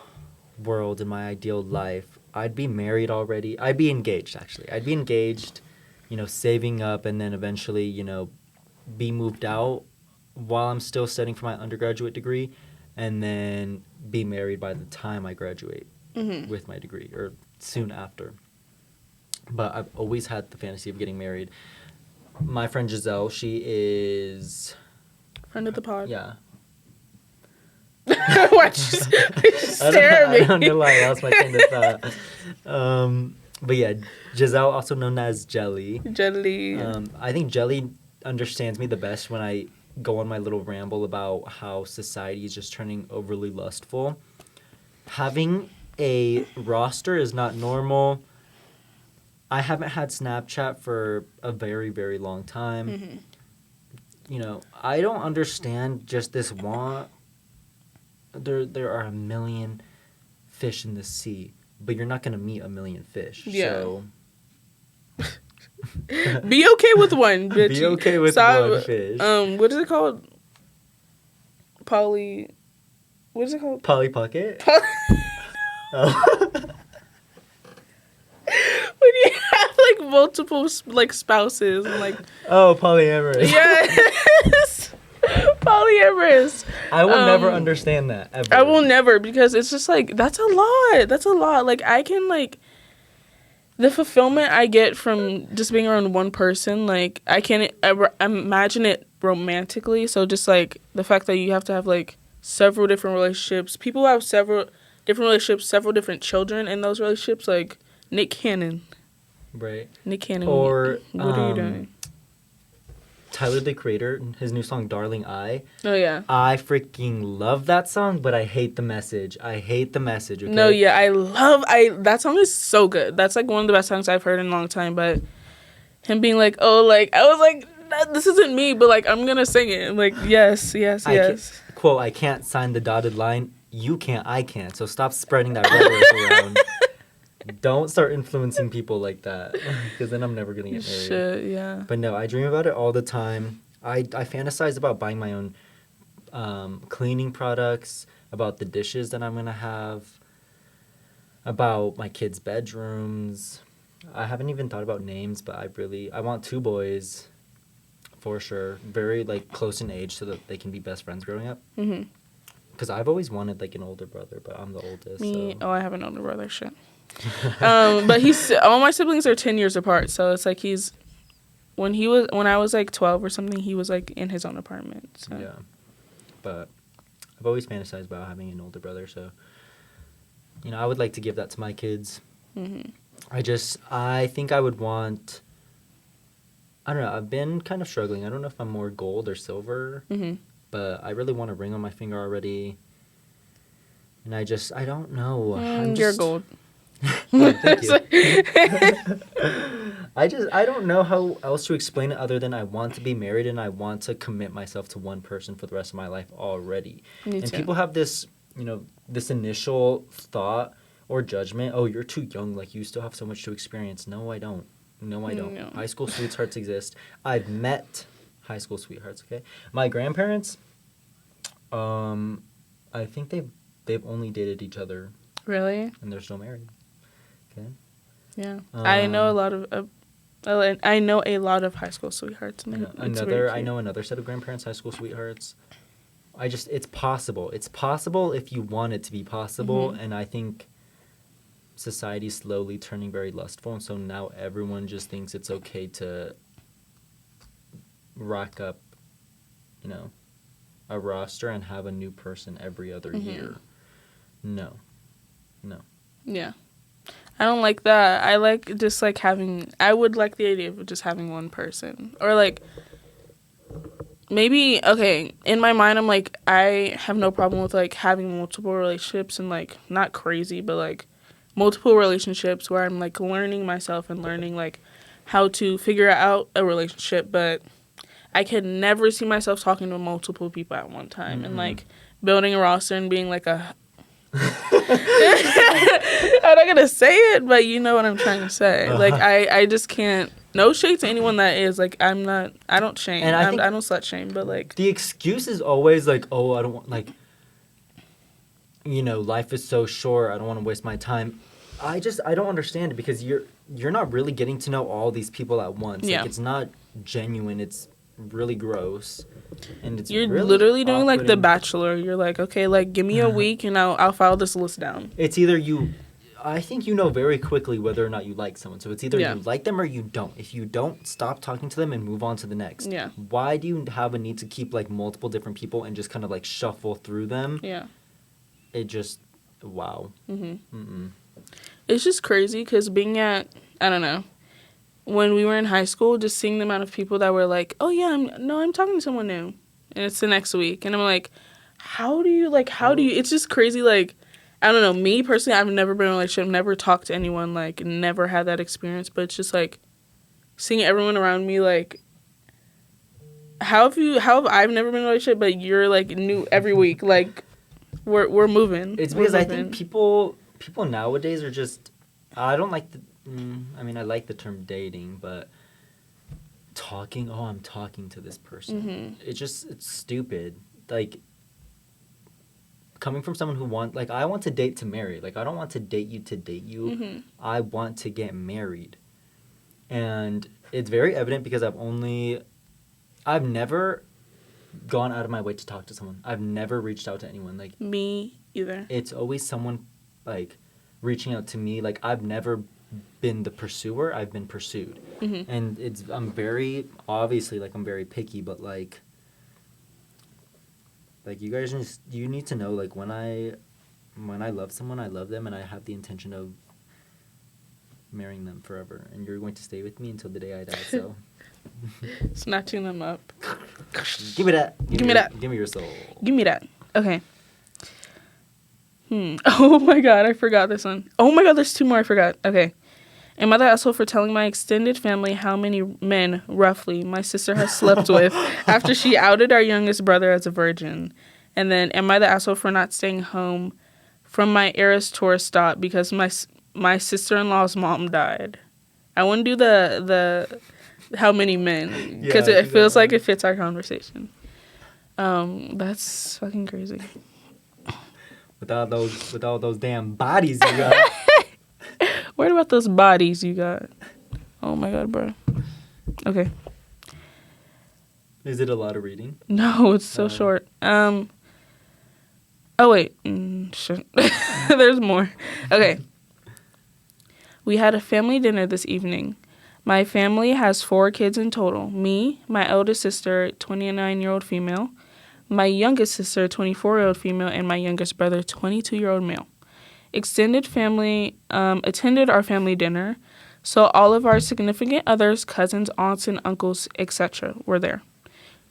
world, in my ideal life, I'd be married already. I'd be engaged, actually. I'd be engaged, saving up, and then eventually, be moved out while I'm still studying for my undergraduate degree, and then be married by the time I graduate with my degree, or soon after. But I've always had the fantasy of getting married. My friend Giselle, she is... Friend of the pod. Yeah. Why'd you stare at me? I don't know why I lost my train of thought. But yeah, Giselle, also known as Jelly. Jelly. I think Jelly understands me the best when I go on my little ramble about how society is just turning overly lustful. Having a roster is not normal. I haven't had Snapchat for a very, very long time. I don't understand just this want. There are a million fish in the sea, but you're not going to meet a million fish. Yeah. So be okay with one, bitch. Be okay with one fish. What is it called? What is it called? Polly Pocket? Oh. When you have like multiple like spouses and like. Oh, polyamorous. Yes. Polyamorous. I will never understand that ever. I will never, because it's just like that's a lot. Like I can like the fulfillment I get from just being around one person, like I can't ever imagine it romantically. So just like the fact that you have to have like several different relationships, people have several different relationships, several different children in those relationships, like Nick Cannon. Right. Nick Cannon. Or what are you doing? Tyler, the Creator, his new song Darling I. Oh yeah. I freaking love that song, but I hate the message. Okay? No, yeah, that song is so good. That's like one of the best songs I've heard in a long time. But him being like, oh, like I was like, this isn't me, but like I'm gonna sing it. I'm like, yes. Quote, I can't sign the dotted line. You can't, I can't. So stop spreading that rhetoric around. Don't start influencing people like that, because then I'm never gonna get married. Shit, yeah. But no, I dream about it all the time. I fantasize about buying my own cleaning products, about the dishes that I'm gonna have, about my kids' bedrooms. I haven't even thought about names, but I want 2 boys, for sure. Very like close in age, so that they can be best friends growing up. Mhm. Because I've always wanted like an older brother, but I'm the oldest. Me, so. oh, I have an older brother. Shit. But all my siblings are 10 years apart, so it's like when I was like 12 or something, he was like in his own apartment. So. Yeah, but I've always fantasized about having an older brother, so I would like to give that to my kids. Mhm. I think I would want. I don't know. I've been kind of struggling. I don't know if I'm more gold or silver, but I really want a ring on my finger already. And I don't know. You're gold. Oh, thank you. I don't know how else to explain it other than I want to be married and I want to commit myself to one person for the rest of my life already. Me and too. people have this, this initial thought or judgment, oh, you're too young, like you still have so much to experience. No, I don't. No. High school sweethearts exist. I've met high school sweethearts, okay? My grandparents, I think they've only dated each other. Really? And they're still married. Okay. Yeah. I know a lot of high school sweethearts. And I know another set of grandparents, high school sweethearts. It's possible. It's possible if you want it to be possible, and I think society's slowly turning very lustful, and so now everyone just thinks it's okay to rack up, a roster and have a new person every other year. No. Yeah. I don't like that. I like just like I would like the idea of just having one person. Or like, maybe, okay, in my mind I'm like, I have no problem with like having multiple relationships and like, not crazy, but like multiple relationships where I'm like learning myself and learning like how to figure out a relationship, but I could never see myself talking to multiple people at one time and like building a roster and being like a I'm not gonna say it, but you know what I'm trying to say. Like I just can't. No shade to anyone that is. Like, I don't shame. And I think I don't slut shame, but, like... the excuse is always, like, oh, I don't want, like, life is so short. I don't want to waste my time. I don't understand it because you're not really getting to know all these people at once. Yeah. Like, it's not genuine. It's really gross. And it's You're really literally doing, like, The off-putting. Bachelor. You're like, okay, like, give me a week and I'll file this list down. It's either I think you know very quickly whether or not you like someone. So it's either Yeah. you like them or you don't. If you don't, stop talking to them and move on to the next. Yeah. Why do you have a need to keep, like, multiple different people and just kind of, like, shuffle through them? Yeah. It just, wow. It's just crazy because being at, I don't know, when we were in high school, just seeing the amount of people that were like, oh, yeah, I'm talking to someone new. And it's the next week. And I'm like, how do you, it's just crazy, like, I don't know, me personally, I've never been in a relationship, never talked to anyone, like, never had that experience, but it's just, like, seeing everyone around me, like, how have I never been in a relationship, but you're, like, new every week, like, we're moving. It's because I think people nowadays are just, I don't like I like the term dating, but talking, oh, I'm talking to this person. It's stupid. Like, coming from someone who I want to date to marry. Like, I don't want to date you to date you. I want to get married. And it's very evident because I've never gone out of my way to talk to someone. I've never reached out to anyone. Like, me either. It's always someone, like, reaching out to me. Like, I've never been the pursuer. I've been pursued. And I'm very, obviously, like, I'm very picky, but, like, you guys you need to know, like, when I love someone, I love them, and I have the intention of marrying them forever. And you're going to stay with me until the day I die, so. Snatching them up. Give me that. Give me that. Give me your soul. Give me that. Okay. Oh my god, I forgot this one. Oh my god, there's two more I forgot. Okay. Am I the asshole for telling my extended family how many men, roughly, my sister has slept with after she outed our youngest brother as a virgin? And then, am I the asshole for not staying home from my Eras tour stop because my sister-in-law's mom died? I want to do the how many men, because it feels like it fits our conversation. That's fucking crazy. With all those damn bodies you got. What about those bodies you got? Oh my god, bro. Okay. Is it a lot of reading? No, it's so short. Oh wait, shit. There's more. Okay. We had a family dinner this evening. My family has 4 kids in total. Me, my eldest sister, 29-year-old female, my youngest sister, 24-year-old female, and my youngest brother, 22-year-old male. Extended family attended our family dinner, so all of our significant others, cousins, aunts, and uncles, etc. were there.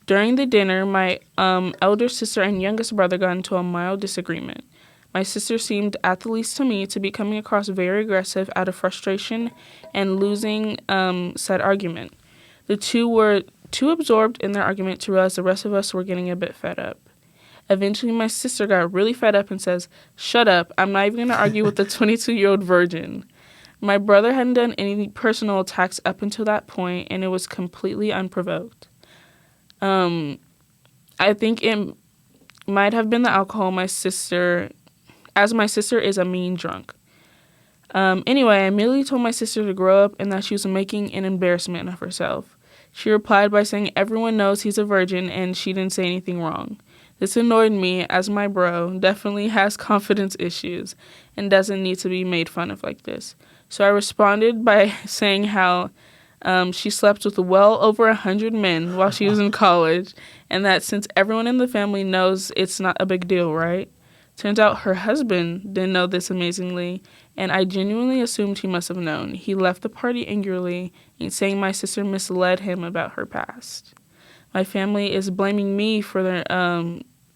During the dinner, my elder sister and youngest brother got into a mild disagreement. My sister seemed, at the least to me, to be coming across very aggressive out of frustration and losing said argument. The two were too absorbed in their argument to realize the rest of us were getting a bit fed up. Eventually, my sister got really fed up and says, "Shut up, I'm not even going to argue with the 22-year-old virgin." My brother hadn't done any personal attacks up until that point, and it was completely unprovoked. I think it might have been the alcohol. My sister is a mean drunk. Anyway, I immediately told my sister to grow up and that she was making an embarrassment of herself. She replied by saying everyone knows he's a virgin and she didn't say anything wrong. This annoyed me, as my bro definitely has confidence issues and doesn't need to be made fun of like this. So I responded by saying how she slept with well over 100 men while she was in college, and that since everyone in the family knows, it's not a big deal, right? Turns out her husband didn't know this amazingly, and I genuinely assumed he must have known. He left the party angrily, saying my sister misled him about her past. My family is blaming me for their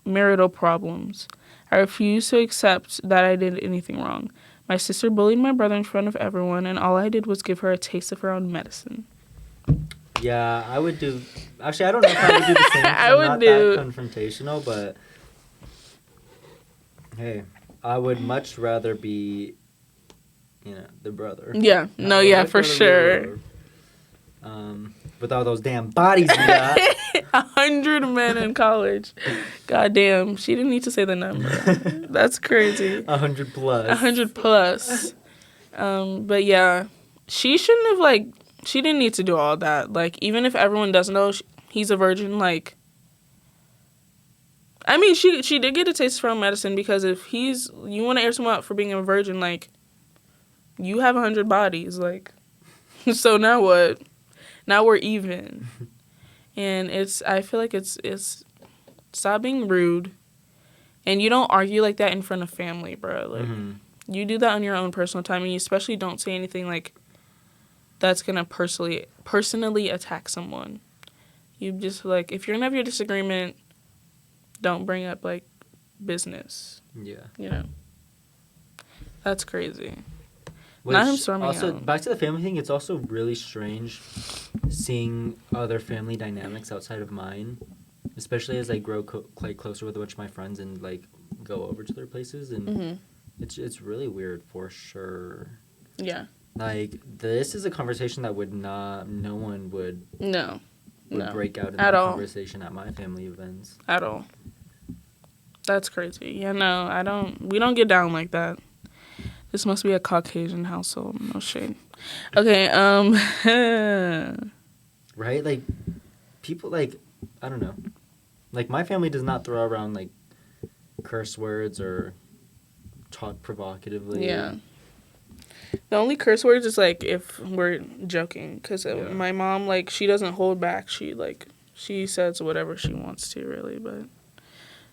marital problems. I refuse to accept that I did anything wrong. My sister bullied my brother in front of everyone, and all I did was give her a taste of her own medicine. Yeah, I would do... Actually, I don't know if I would do the same. I'm not that confrontational, but... Hey, I would much rather be, the brother. Yeah, no, yeah, for sure. With all those damn bodies we got. 100 men in college. God damn. She didn't need to say the number. That's crazy. 100 plus. 100 plus. But yeah, she shouldn't have, like, she didn't need to do all that. Like, even if everyone doesn't know he's a virgin, like, I mean, she did get a taste from medicine, because if you want to air someone out for being a virgin, like, you have 100 bodies, like, so now what? Now we're even. And I feel like it's stop being rude. And you don't argue like that in front of family, bro. Like, you do that on your own personal time, and you especially don't say anything, like, that's gonna personally attack someone. You just, like, if you're gonna have your disagreement, don't bring up, like, business. Yeah. You know? That's crazy. Which, Not him storming also, out. back to the family thing, it's also really strange seeing other family dynamics outside of mine, especially as I grow closer with a bunch of my friends and, like, go over to their places, and it's really weird for sure. Yeah. Like, this is a conversation that no one would break out in at that all. conversation at my family events. At all. That's crazy. Yeah, no, we don't get down like that. This must be a Caucasian household. No shade. Okay, Right? Like, people, like, I don't know. Like, my family does not throw around, like, curse words or talk provocatively. Yeah. The only curse words is, like, if we're joking. Because my mom, like, she doesn't hold back. She says whatever she wants to, really. But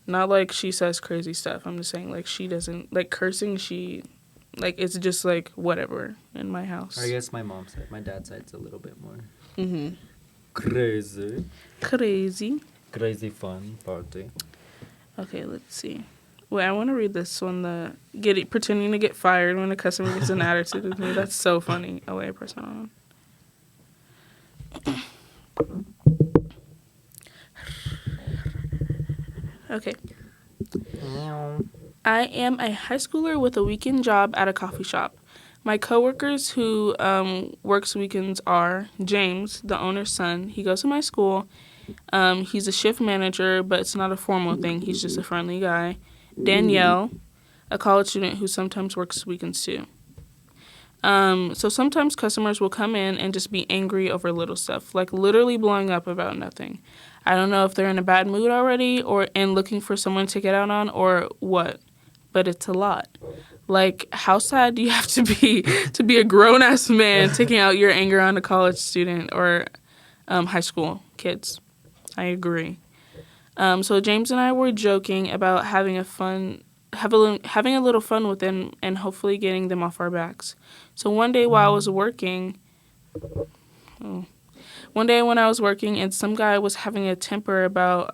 not, like, she says crazy stuff. I'm just saying, like, she doesn't, like, cursing, like, it's just, like, whatever in my house. I guess my mom's side. My dad's side's a little bit more Crazy. Crazy fun party. Okay, let's see. Wait, I want to read this one. Pretending to get fired when a customer gets an attitude with me. That's so funny. Oh, wait, I press on. Okay. I am a high schooler with a weekend job at a coffee shop. My coworkers who works weekends are James, the owner's son. He goes to my school. He's a shift manager, but it's not a formal thing. He's just a friendly guy. Danielle, a college student who sometimes works weekends too. So sometimes customers will come in and just be angry over little stuff, like literally blowing up about nothing. I don't know if they're in a bad mood already and looking for someone to get out on or what, but it's a lot. Like, how sad do you have to be a grown-ass man taking out your anger on a college student or high school kids? I agree. So James and I were joking about having a little fun with them and hopefully getting them off our backs. So one day when I was working and some guy was having a temper about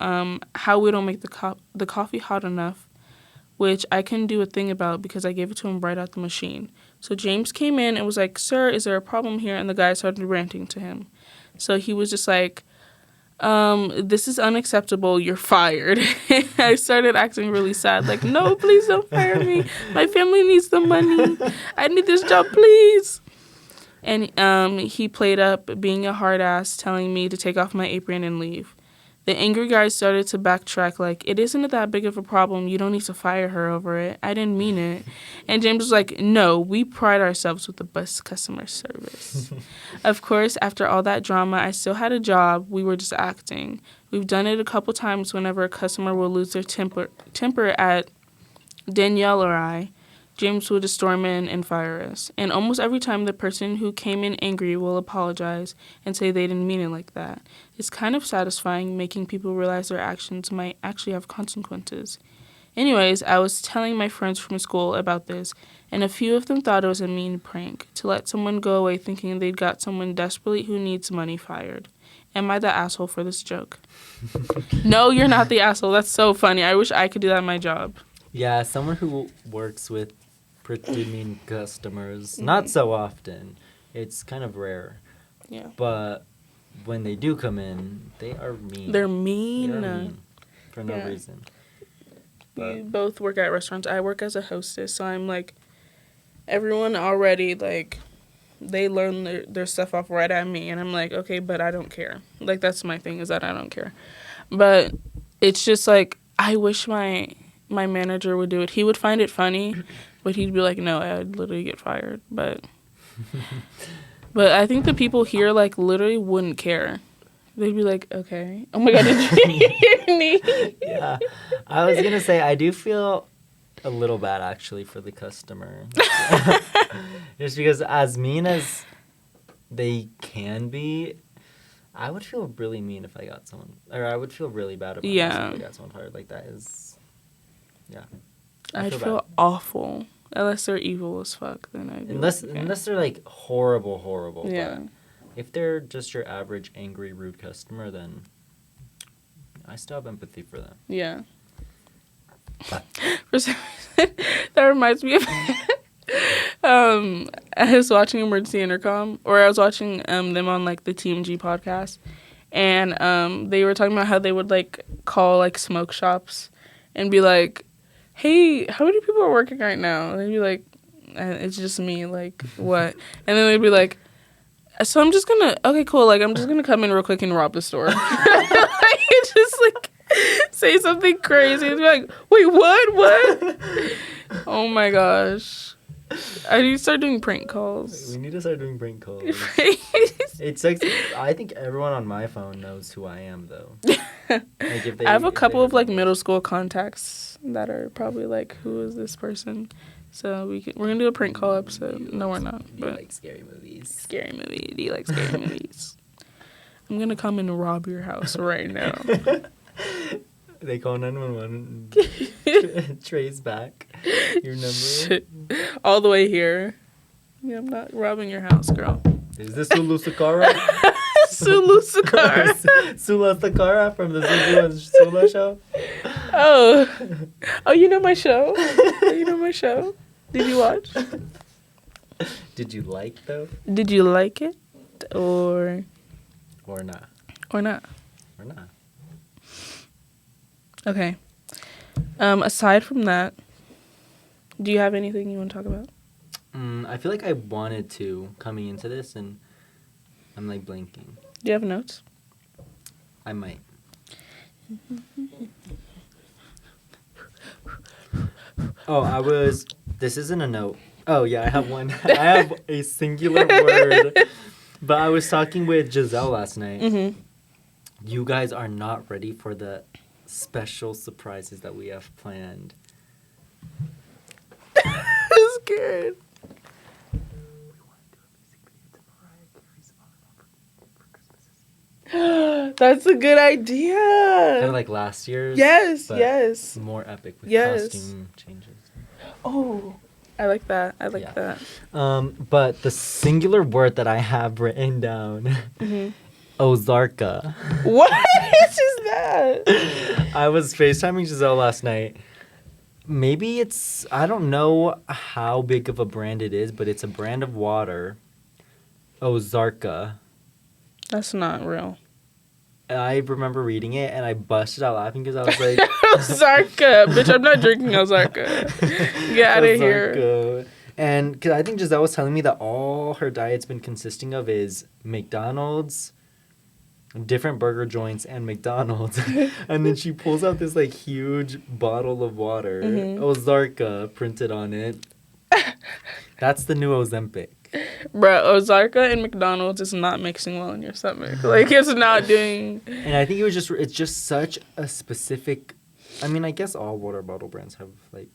how we don't make the coffee hot enough, which I couldn't do a thing about because I gave it to him right out the machine. So James came in and was like, "Sir, is there a problem here?" And the guy started ranting to him. So he was just like, "This is unacceptable. You're fired." I started acting really sad. Like, "No, please don't fire me. My family needs the money. I need this job, please." And he played up being a hard ass, telling me to take off my apron and leave. The angry guy started to backtrack like, "It isn't that big of a problem. You don't need to fire her over it. I didn't mean it." And James was like, "No, we pride ourselves with the best customer service." Of course, after all that drama, I still had a job. We were just acting. We've done it a couple times whenever a customer will lose their temper at Danielle or I. James would just storm in and fire us. And almost every time the person who came in angry will apologize and say they didn't mean it like that. It's kind of satisfying making people realize their actions might actually have consequences. Anyways, I was telling my friends from school about this, and a few of them thought it was a mean prank to let someone go away thinking they'd got someone desperately who needs money fired. Am I the asshole for this joke? No, you're not the asshole. That's so funny. I wish I could do that in my job. Yeah, someone who works with pretty mean customers. Not so often. It's kind of rare. Yeah. But when they do come in, they are mean. They're mean. They are mean for no reason. But We both work at restaurants. I work as a hostess, so I'm like, everyone already, like, they learn their stuff off right at me, and I'm like, okay, but I don't care. Like, that's my thing, is that I don't care. But it's just like, I wish my manager would do it. He would find it funny, but he'd be like, no, I'd literally get fired. But I think the people here, like, literally wouldn't care. They'd be like, okay. Oh my God, did you hear me? Yeah. I was going to say, I do feel a little bad, actually, for the customer. Just because as mean as they can be, I would feel really mean if I got someone, or I would feel really bad about myself if I got someone fired. Like, that is, yeah. I'd feel awful. Unless they're evil as fuck, then I'd be unless like, okay. unless they're like horrible. Yeah. But if they're just your average angry, rude customer, then I still have empathy for them. Yeah. For some reason, that reminds me of I was watching Emergency Intercom, or I was watching them on like the TMG podcast, and they were talking about how they would like call like smoke shops and be like, hey, how many people are working right now? And they'd be like, it's just me, like, what? And then they'd be like, so I'm just gonna, okay, cool, like, I'm just gonna come in real quick and rob the store. Like, just, like, say something crazy. And be like, wait, what? Oh, my gosh. I need to start doing prank calls. We need to start doing prank calls. It's like, I think everyone on my phone knows who I am, though. Like I have a couple of, like, middle school contacts that are probably like, who is this person? So we're gonna do a prank call episode. No, we're not. Do you like scary movies? Scary movie. Do you like scary movies? I'm gonna come and rob your house right now. They call 911 and trace back your number. Shit. All the way here. Yeah, I'm not robbing your house, girl. Is this Sulu Sakara? Sulu Sakara. Sula Sakara from the Zuzu and Soola show? Oh, you know my show? Did you watch? Did you like, though? Did you like it? Or not? Or not? Or not? Okay. Aside from that, do you have anything you want to talk about? I feel like I wanted to coming into this, and I'm like blanking. Do you have notes? I might. This isn't a note. Oh, yeah, I have one. I have a singular word. But I was talking with Giselle last night. Mm-hmm. You guys are not ready for the special surprises that we have planned. I'm scared. That's a good idea. Kind of like last year's. Yes. More epic with Yes. costume changes. Oh, I like that. That. But the singular word that I have written down, Mm-hmm. Ozarka. What is that? I was FaceTiming Giselle last night. Maybe I don't know how big of a brand it is, but it's a brand of water. Ozarka. That's not real. I remember reading it and I busted out laughing because I was like, Ozarka. Bitch, I'm not drinking Ozarka. Get out of here. Ozarka. And because I think Giselle was telling me that all her diet's been consisting of is McDonald's, different burger joints, and McDonald's. And then she pulls out this like huge bottle of water, Ozarka printed on it. That's the new Ozempic. Bruh, Ozarka and McDonald's is not mixing well in your stomach. Like, it's not doing... And I think it's just such a specific... I mean, I guess all water bottle brands have, like,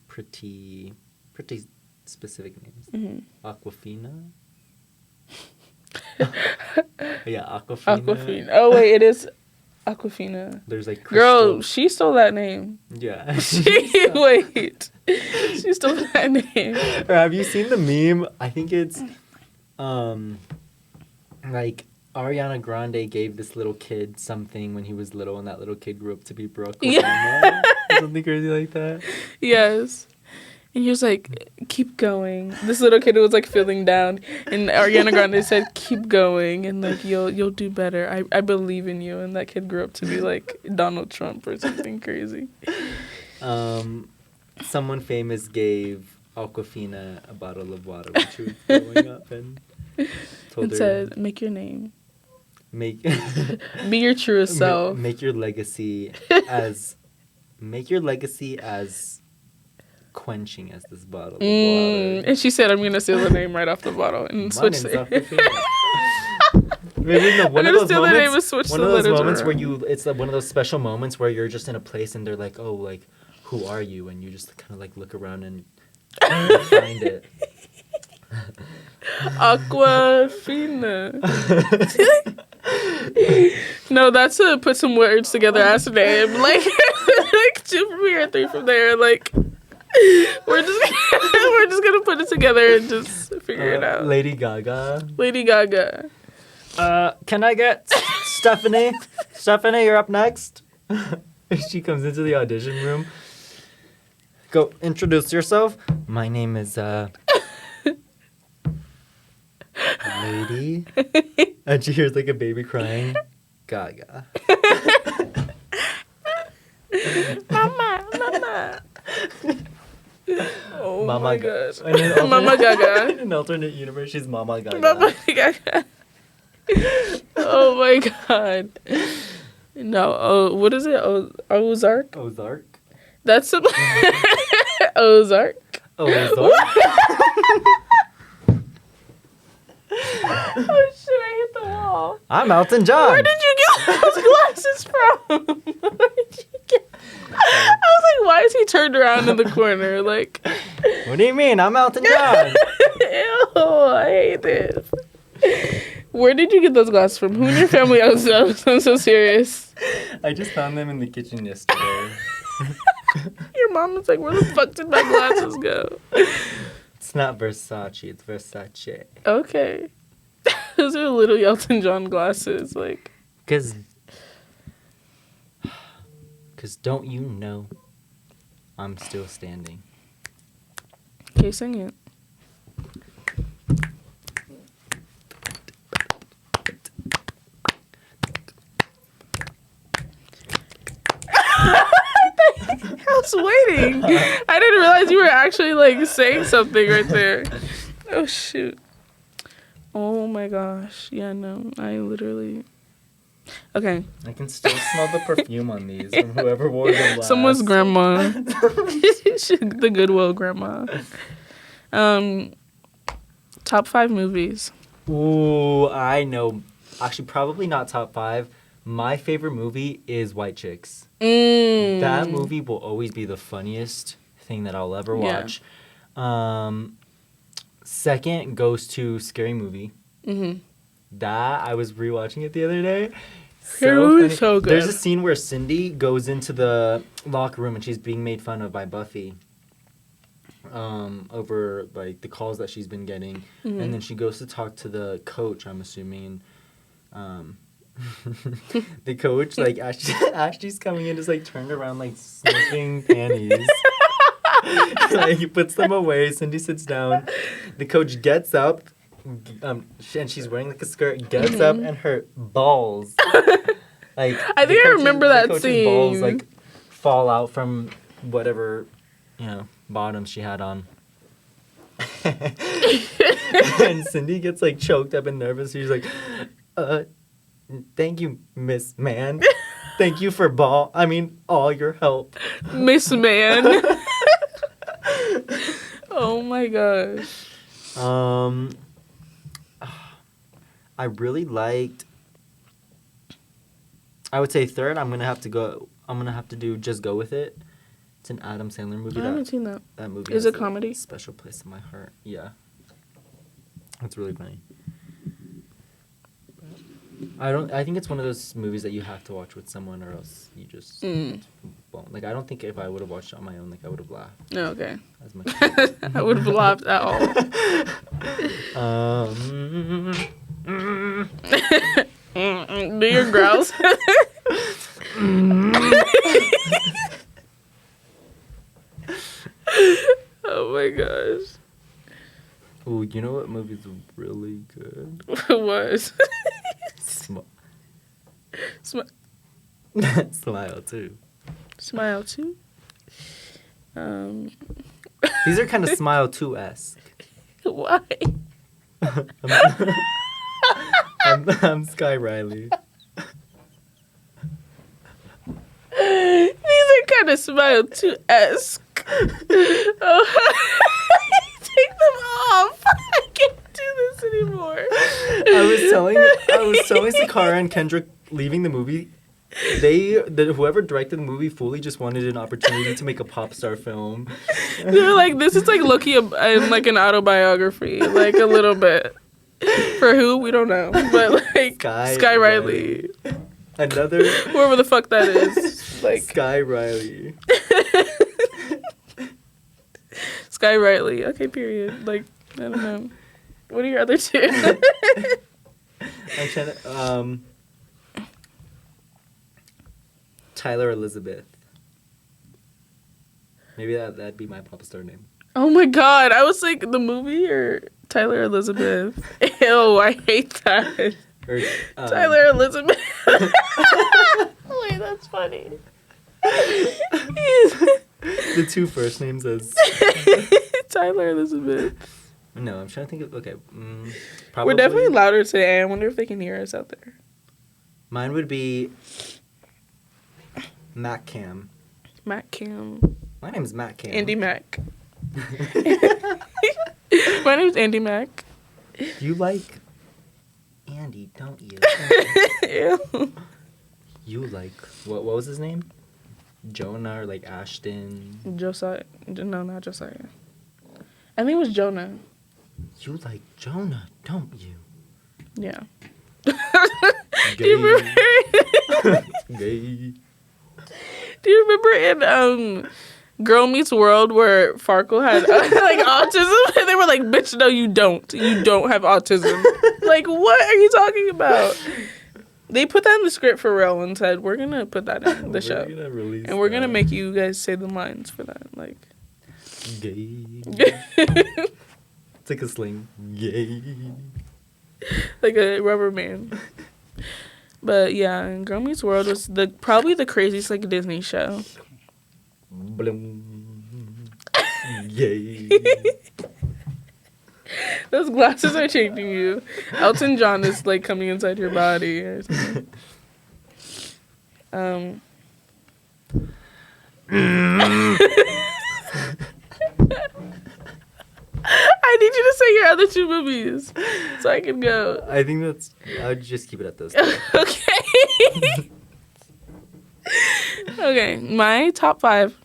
pretty specific names. Mm-hmm. Aquafina? Yeah, Aquafina. Oh, wait, it is Aquafina. There's, like, crystal... Girl, she stole that name. Yeah. Wait. She stole that name. Or have you seen the meme? I think it's, like, Ariana Grande gave this little kid something when he was little, and that little kid grew up to be Barack Obama. Yeah. Something crazy like that. Yes. And he was like, keep going. This little kid was, like, feeling down. And Ariana Grande said, keep going. And, like, you'll do better. I believe in you. And that kid grew up to be, like, Donald Trump or something crazy. Someone famous gave Aquafina a bottle of water when she was growing up and told And her, said, make your name. make Be your truest self. make your legacy as quenching as this bottle of water. And she said, I'm going to steal the name right off the bottle and My switch name's it. Aquafina. Maybe no, one I'm of going to those steal the name and moments. switch One the of those letters moments where around. it's like one of those special moments where you're just in a place and they're like, oh, like, who are you? And you just kind of like look around and find it. Aquafina. No, that's to put some words together as a name. Like 2 from here, 3 from there. Like, we're just gonna put it together and just figure it out. Lady Gaga. Lady Gaga. Can I get Stephanie? Stephanie, you're up next. She comes into the audition room. Go introduce yourself. My name is Lady. And she hears like a baby crying. Gaga. Mama. Oh Mama my Gaga. gosh. Mama Gaga. In an alternate universe, she's Mama Gaga. Mama Gaga. Oh my god. No, what is it? Ozark? Ozark. That's some Ozark. Ozark. Oh shit, I hit the wall. I'm Elton John. Where did you get those glasses from? Where did you get? I was like, why is he turned around in the corner? Like, What do you mean? I'm Elton John. ew, I hate this. Where did you get those glasses from? Who in your family owns those? I'm so serious. I just found them in the kitchen yesterday. Your mom was like, where the fuck did my glasses go? It's not Versace, it's Versace. Okay. Those are little Elton John glasses. Like, Cause don't you know I'm still standing. okay, sing it. I was waiting. I didn't realize you were actually like saying something right there. Oh shoot. Oh my gosh. Yeah, no. I literally. Okay. I can still smell the perfume on these from whoever wore them last. Someone's grandma. The Goodwill grandma. Top 5 movies. Ooh, I know. Actually, probably not top 5. My favorite movie is White Chicks. That movie will always be the funniest thing that I'll ever watch. Second goes to Scary Movie. Mm-hmm. That, I was rewatching it the other day. Scary Movie is so good. There's a scene where Cindy goes into the locker room and she's being made fun of by Buffy. Over like the calls that she's been getting. Mm-hmm. And then she goes to talk to the coach, I'm assuming. The coach, like, Ashley's coming in, just, like, turned around, like, sniffing panties. Like, he puts them away. Cindy sits down. The coach gets up, and she's wearing, like, a skirt, gets up, and her balls, like... I think I remember that the coach's scene. balls, like, fall out from whatever, bottoms she had on. And Cindy gets, like, choked up and nervous. She's like, thank you, Miss Man. Thank you for all your help. Miss Man. Oh my gosh. I really liked. I would say third. I'm gonna have to do Just Go With It. It's an Adam Sandler movie. I haven't seen that. That movie Is has it comedy? a special place in my heart. Yeah, it's really funny. I think it's one of those movies that you have to watch with someone, or else you just won't. Like, I don't think if I would have watched it on my own, like, I would have laughed No, okay. as much. I would have laughed at all. Do your growls. Oh my gosh. Ooh, you know what movie's really good? What? Smile too. Smile too. These are kind of Smile 2-esque. Why? I'm Sky Riley. These are kind of Smile 2-esque. Oh, take them off. I can't do this anymore. I was telling Sakara and Kendrick leaving the movie. Whoever directed the movie fully just wanted an opportunity to make a pop star film. They're like, this is like low-key like an autobiography, like a little bit. For who? We don't know. But like Sky Riley. Another whoever the fuck that is. Like Sky Riley. Sky Riley. Okay, period. Like, I don't know. What are your other two? I'm trying to Tyler Elizabeth. Maybe that'd be my pop star name. Oh my god. I was like, the movie or Tyler Elizabeth? Ew, I hate that. Or, Tyler Elizabeth. Wait, that's funny. The two first names as Tyler Elizabeth. No, I'm trying to think of. Okay, probably. We're definitely louder today. I wonder if they can hear us out there. Mine would be Matt Cam. Matt Cam. My name is Matt Cam. Andy Mack. My name's Andy Mack. You like Andy, don't you? Ew. You like what was his name? Jonah or like Ashton? Josiah. No, not Josiah. I think it was Jonah. You like Jonah, don't you? Yeah. Gay. Do you remember? Gay. Do you remember in Girl Meets World where Farkle had like autism? And they were like, "Bitch, no, you don't. You don't have autism." Like, what are you talking about? They put that in the script for real and said, "We're gonna put that in the show, and we're gonna make you guys say the lines for that." Like, gay. It's like a sling. Gay. Like a rubber man. But yeah, and Girl Meets World was probably the craziest like Disney show. Bloom. Yay. Those glasses are changing you. Elton John is like coming inside your body or something. I need you to say your other two movies so I can go. I think I would just keep it at those. Okay. Okay, my top 5.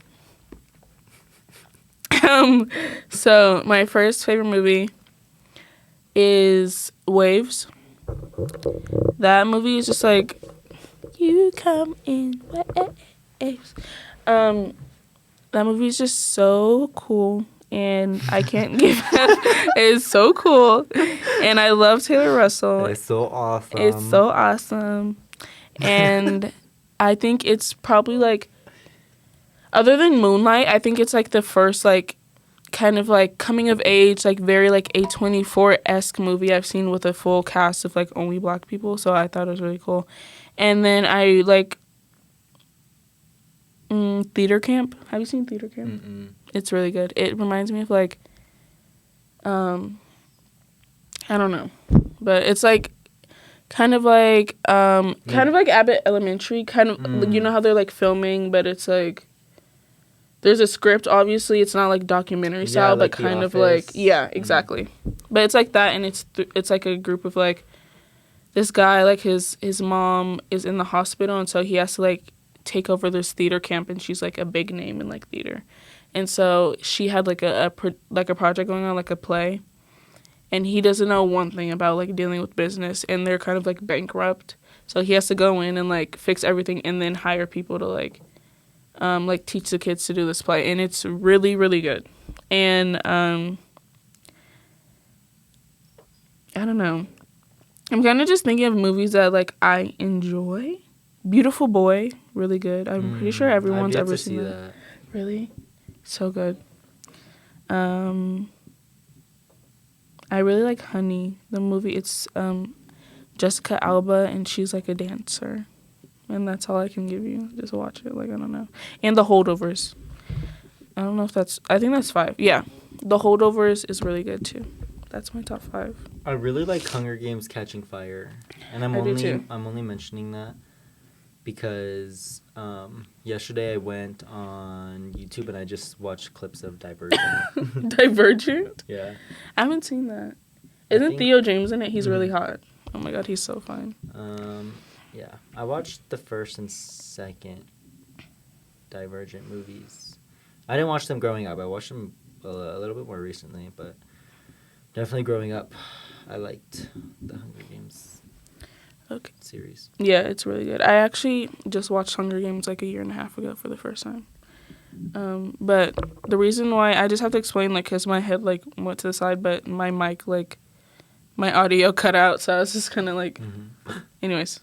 So my first favorite movie is Waves. That movie is just like, you come in waves. That movie is just so cool. And I can't give up. It's so cool. And I love Taylor Russell. It's so awesome. It's so awesome. And I think it's probably like, other than Moonlight, I think it's like the first like kind of like coming of age, like very like A24-esque movie I've seen with a full cast of like only black people. So I thought it was really cool. And then I like Theater Camp. Have you seen Theater Camp? Mm-mm. It's really good. It reminds me of like, I don't know, but it's like kind of like Abbott Elementary, kind of, you know how they're like filming, but it's like, there's a script, obviously, it's not like documentary style, like but kind The of like, Office. yeah, exactly. But it's like that, and it's like a group of like, this guy, like his mom is in the hospital, and so he has to like take over this theater camp, and she's like a big name in like theater. And so she had like a project going on, like a play, and he doesn't know one thing about like dealing with business, and they're kind of like bankrupt. So he has to go in and like fix everything, and then hire people to like teach the kids to do this play, and it's really, really good. And I don't know. I'm kind of just thinking of movies that like I enjoy. Beautiful Boy, really good. I'm pretty sure everyone's ever seen that. Really? So good. I really like Honey, the movie. It's Jessica Alba, and she's like a dancer. And that's all I can give you. Just watch it. Like, I don't know. And The Holdovers. I don't know if that's. I think that's 5. Yeah, The Holdovers is really good too. That's my top 5. I really like Hunger Games Catching Fire, and I do too. I'm only mentioning that because yesterday I went on YouTube and I just watched clips of Divergent. Divergent. Yeah. I haven't seen that. I Isn't think- Theo James in it? He's really Mhm. hot. Oh my god, he's so fine. Yeah, I watched the first and second Divergent movies. I didn't watch them growing up. I watched them a little bit more recently, but definitely growing up, I liked the Hunger Games Okay. series. Yeah, it's really good. I actually just watched Hunger Games like a year and a half ago for the first time. But the reason why I just have to explain, like, because my head like went to the side, but my mic like my audio cut out, so I was just kind of like. Anyways.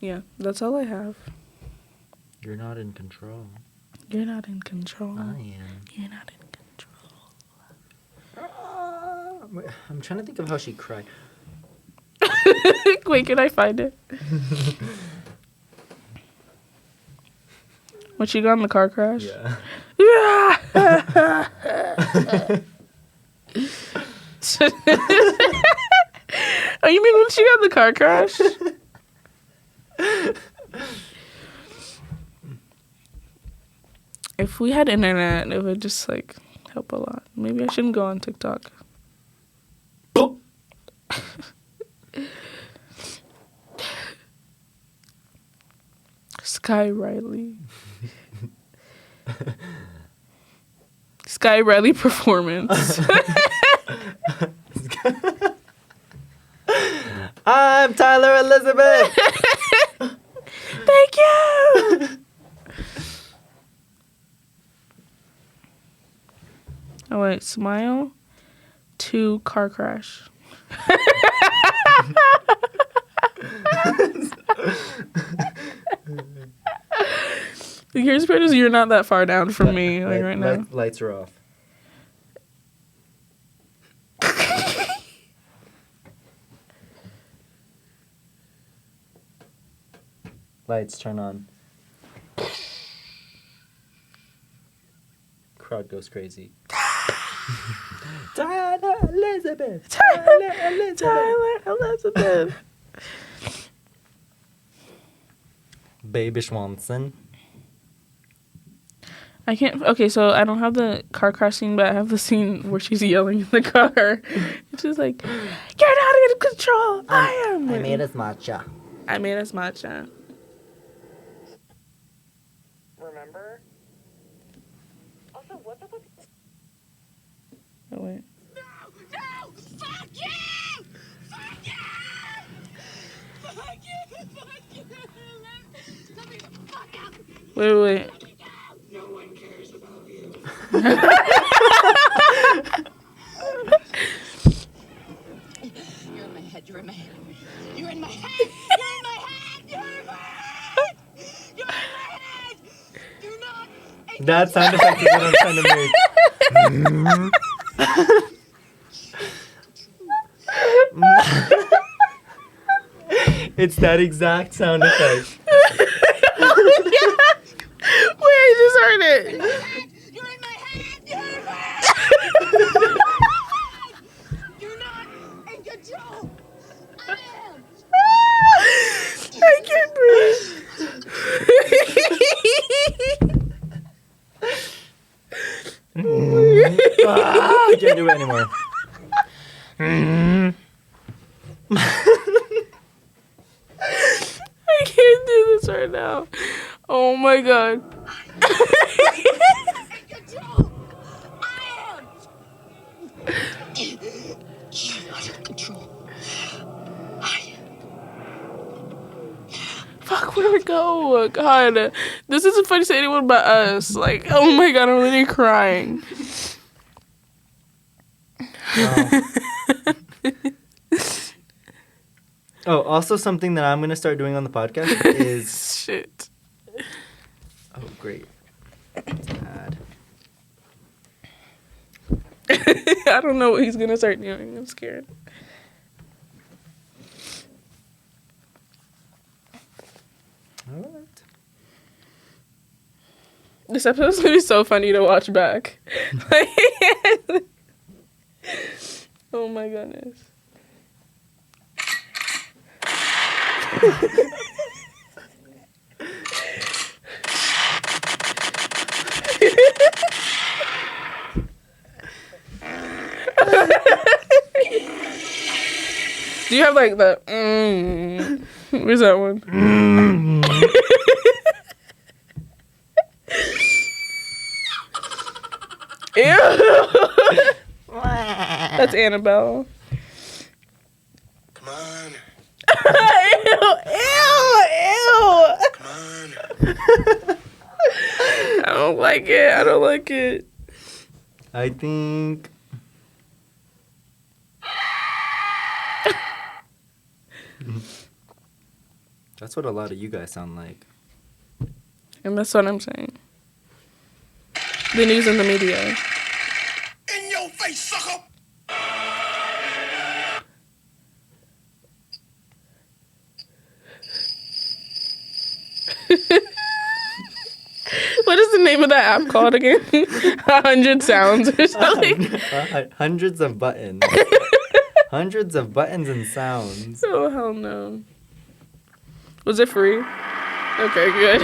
Yeah, that's all I have. You're not in control. You're not in control. I am. You're not in control. I'm trying to think of how she cried. Wait, can I find it? When she got in the car crash? Yeah. Oh, you mean when she got in the car crash? If we had internet, it would just like help a lot. Maybe I shouldn't go on TikTok. Sky Riley. Sky Riley performance. I'm Tyler Elizabeth. Thank you. Oh wait, smile to car crash. The curious part is you're not that far down from me like right now. Lights are off. Lights turn on. Crowd goes crazy. Tyler Elizabeth. Tyler Elizabeth. Baby Schwanson. I can't. Okay, so I don't have the car crash scene, but I have the scene where she's yelling in the car. She's like, "You're not in control. I am." I made us matcha. I made us matcha. Remember? Also, what the fuck? Oh wait. No! Fuck you! Fuck you! Fuck you! Fuck you! Let me the fuck out! Wait. No one cares about you. You're in my head. You're in my head. You're in my head. You're in my head. You're in my head. You're in my head. You're not. That sound effect is what I'm trying to make. It's that exact sound effect. Wait, I just heard it. You're in my head. You're in my head. You're not in control. I am. I can't breathe. I can't do it anymore. I can't do this right now. Oh my god. In control. I am. You're not in control. I am. Fuck, where'd we go? God. This isn't funny to anyone but us. Like, oh my god, I'm literally crying. Oh, also something that I'm gonna start doing on the podcast is Shit. oh great. It's bad. I don't know what he's gonna start doing. I'm scared. Alright. This episode's gonna be so funny to watch back. Oh my goodness. Do you have like the where's that one? Ew. That's Annabelle. Come on. Ew. Come on. I don't like it. I don't like it. I think. That's what a lot of you guys sound like. And that's what I'm saying. The news and the media. In your face, sucker. What is the name of that app called again? 100 Sounds or something. Hundreds of buttons. Hundreds of buttons and sounds. Oh, hell no. Was it free? Okay, good.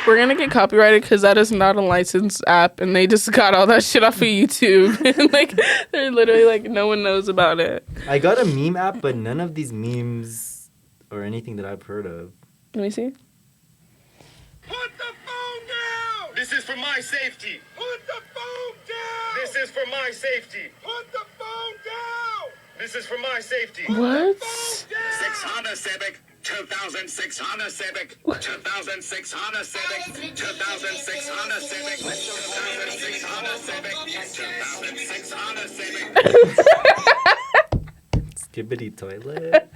We're gonna get copyrighted because that is not a licensed app, and they just got all that shit off of YouTube. And like, they're literally like, no one knows about it. I got a meme app, but none of these memes or anything that I've heard of. Let me see. Put the phone down. This is for my safety. Put the phone down. This is for my safety. Put the phone down. This is for my safety. What? 600 Civic. 2,600 Civic. 2,600 Civic. 2,600 Civic. 2,600 Civic. 2,600 Civic. Skibbity toilet.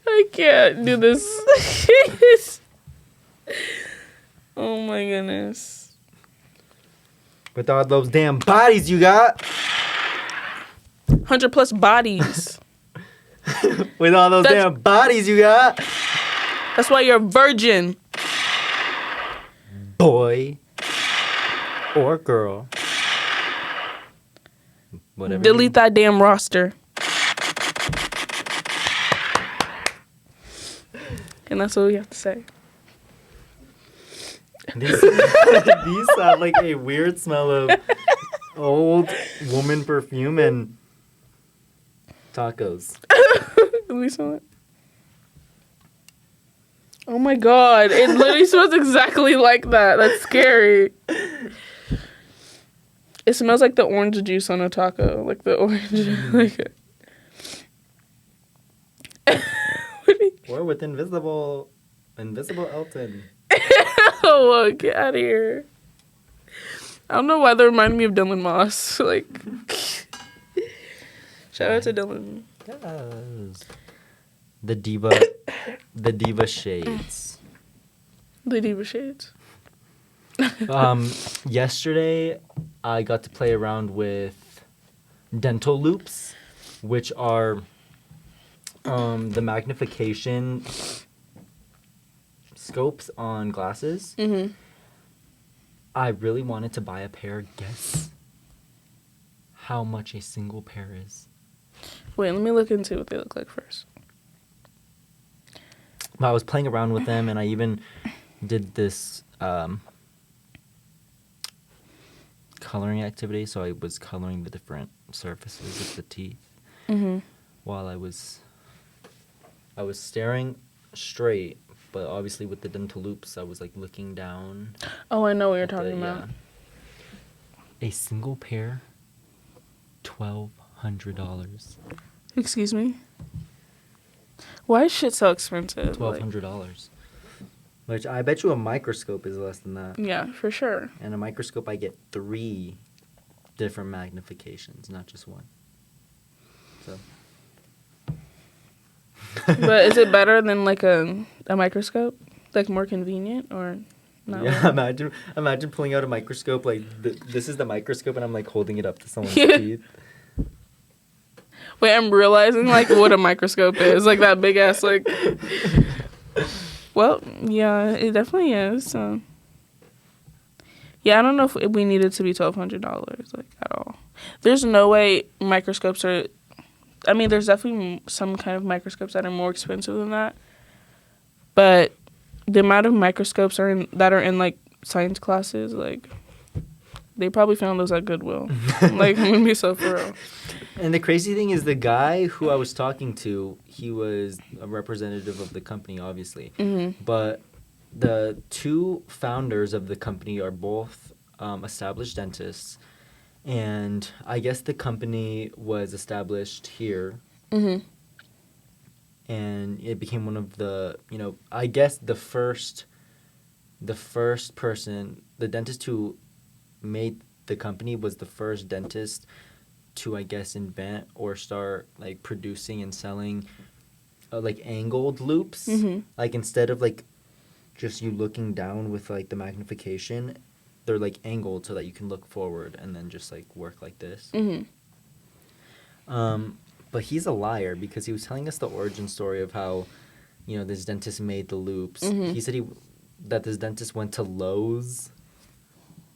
I can't do this. Oh my goodness. With all those damn bodies you got. 100+ bodies. With all those damn bodies you got. That's why you're a virgin. Boy. Or girl. Whatever. Delete that damn roster. And that's what we have to say. These have like a weird smell of old woman perfume and tacos. Let me smell it. Oh my god. It literally smells exactly like that. That's scary. It smells like the orange juice on a taco. Like the orange. Or with Invisible Elton. Oh, get out of here. I don't know why they remind me of Dylan Moss. Like, shout out to Dylan. Yes. The diva shades. The Diva Shades. Yesterday I got to play around with dental loops, which are the magnification scopes on glasses. Mm-hmm. I really wanted to buy a pair. Guess how much a single pair is. Wait, let me look into what they look like first. I was playing around with them, and I even did this coloring activity. So I was coloring the different surfaces of the teeth while I was staring straight, but obviously with the dental loops, I was like looking down. Oh, I know what you're at talking about. A single pair, $1,200. Excuse me? Why is shit so expensive? $1,200. Which I bet you a microscope is less than that. Yeah, for sure. And a microscope, I get 3 different magnifications, not just one. So. But is it better than like a microscope? Like more convenient or? Not Yeah, really. imagine pulling out a microscope, like, this is the microscope, and I'm, like, holding it up to someone's Yeah. teeth. Wait, I'm realizing like what a microscope is. Like that big ass like. Well, yeah, it definitely is. Yeah, I don't know if we need it to be $1,200 like at all. There's no way microscopes are. I mean, there's definitely some kind of microscopes that are more expensive than that. But the amount of microscopes that are in like science classes, like they probably found those at Goodwill. Like, let me be so for real. And the crazy thing is, the guy who I was talking to, he was a representative of the company, obviously. Mm-hmm. But the two founders of the company are both established dentists. And I guess the company was established here. Mm-hmm. And it became one of the, I guess the first person, the dentist who made the company was the first dentist to, I guess, invent or start like producing and selling like angled loops. Mm-hmm. Like, instead of like just you looking down with like the magnification, they're like angled so that you can look forward and then just like work like this. Mm-hmm. But he's a liar, because he was telling us the origin story of how, this dentist made the loops. Mm-hmm. He said that this dentist went to Lowe's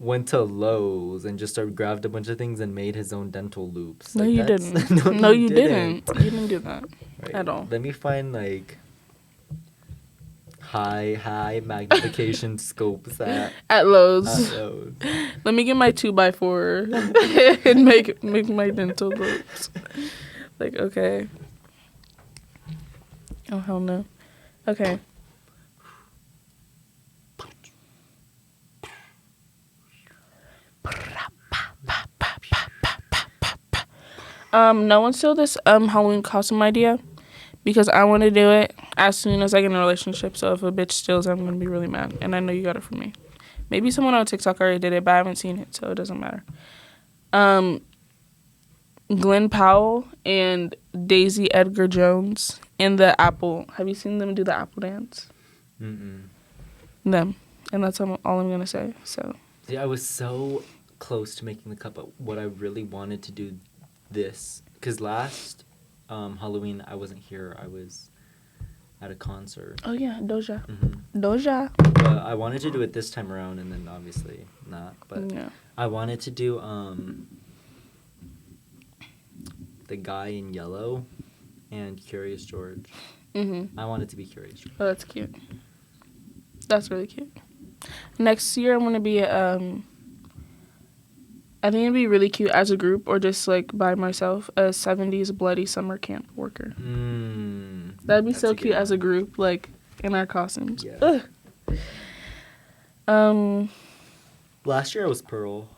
and just grabbed a bunch of things and made his own dental loops. No, Like, you that's- didn't. No, you didn't. You didn't do that Right. at all. Let me find like high magnification scopes At Lowe's. at Lowe's. Let me get my 2x4 and make my dental loops. Like, okay. Oh, hell no. Okay. No one steal this Halloween costume idea, because I want to do it as soon as I get in a relationship. So if a bitch steals it, I'm gonna be really mad, and I know you got it from me. Maybe someone on TikTok already did it, but I haven't seen it, so it doesn't matter. Glenn Powell and Daisy Edgar Jones in the Apple. Have you seen them do the Apple dance? Mm-mm. Them, and that's all I'm gonna say. So. See, I was so close to making the cut, but what I really wanted to do this, because last Halloween I wasn't here. I was at a concert. Oh yeah, Doja. Mm-hmm. Doja. But I wanted to do it this time around, and then obviously not. But Yeah. I wanted to do the guy in yellow and Curious George. Mhm. I wanted to be Curious George. Oh, that's cute. That's really cute. Next year, I'm gonna be. I think it'd be really cute as a group or just like by myself. A 70s bloody summer camp worker. That'd be That's so a good cute as a one. group, like in our costumes. Yeah. Ugh. Last year I was Pearl.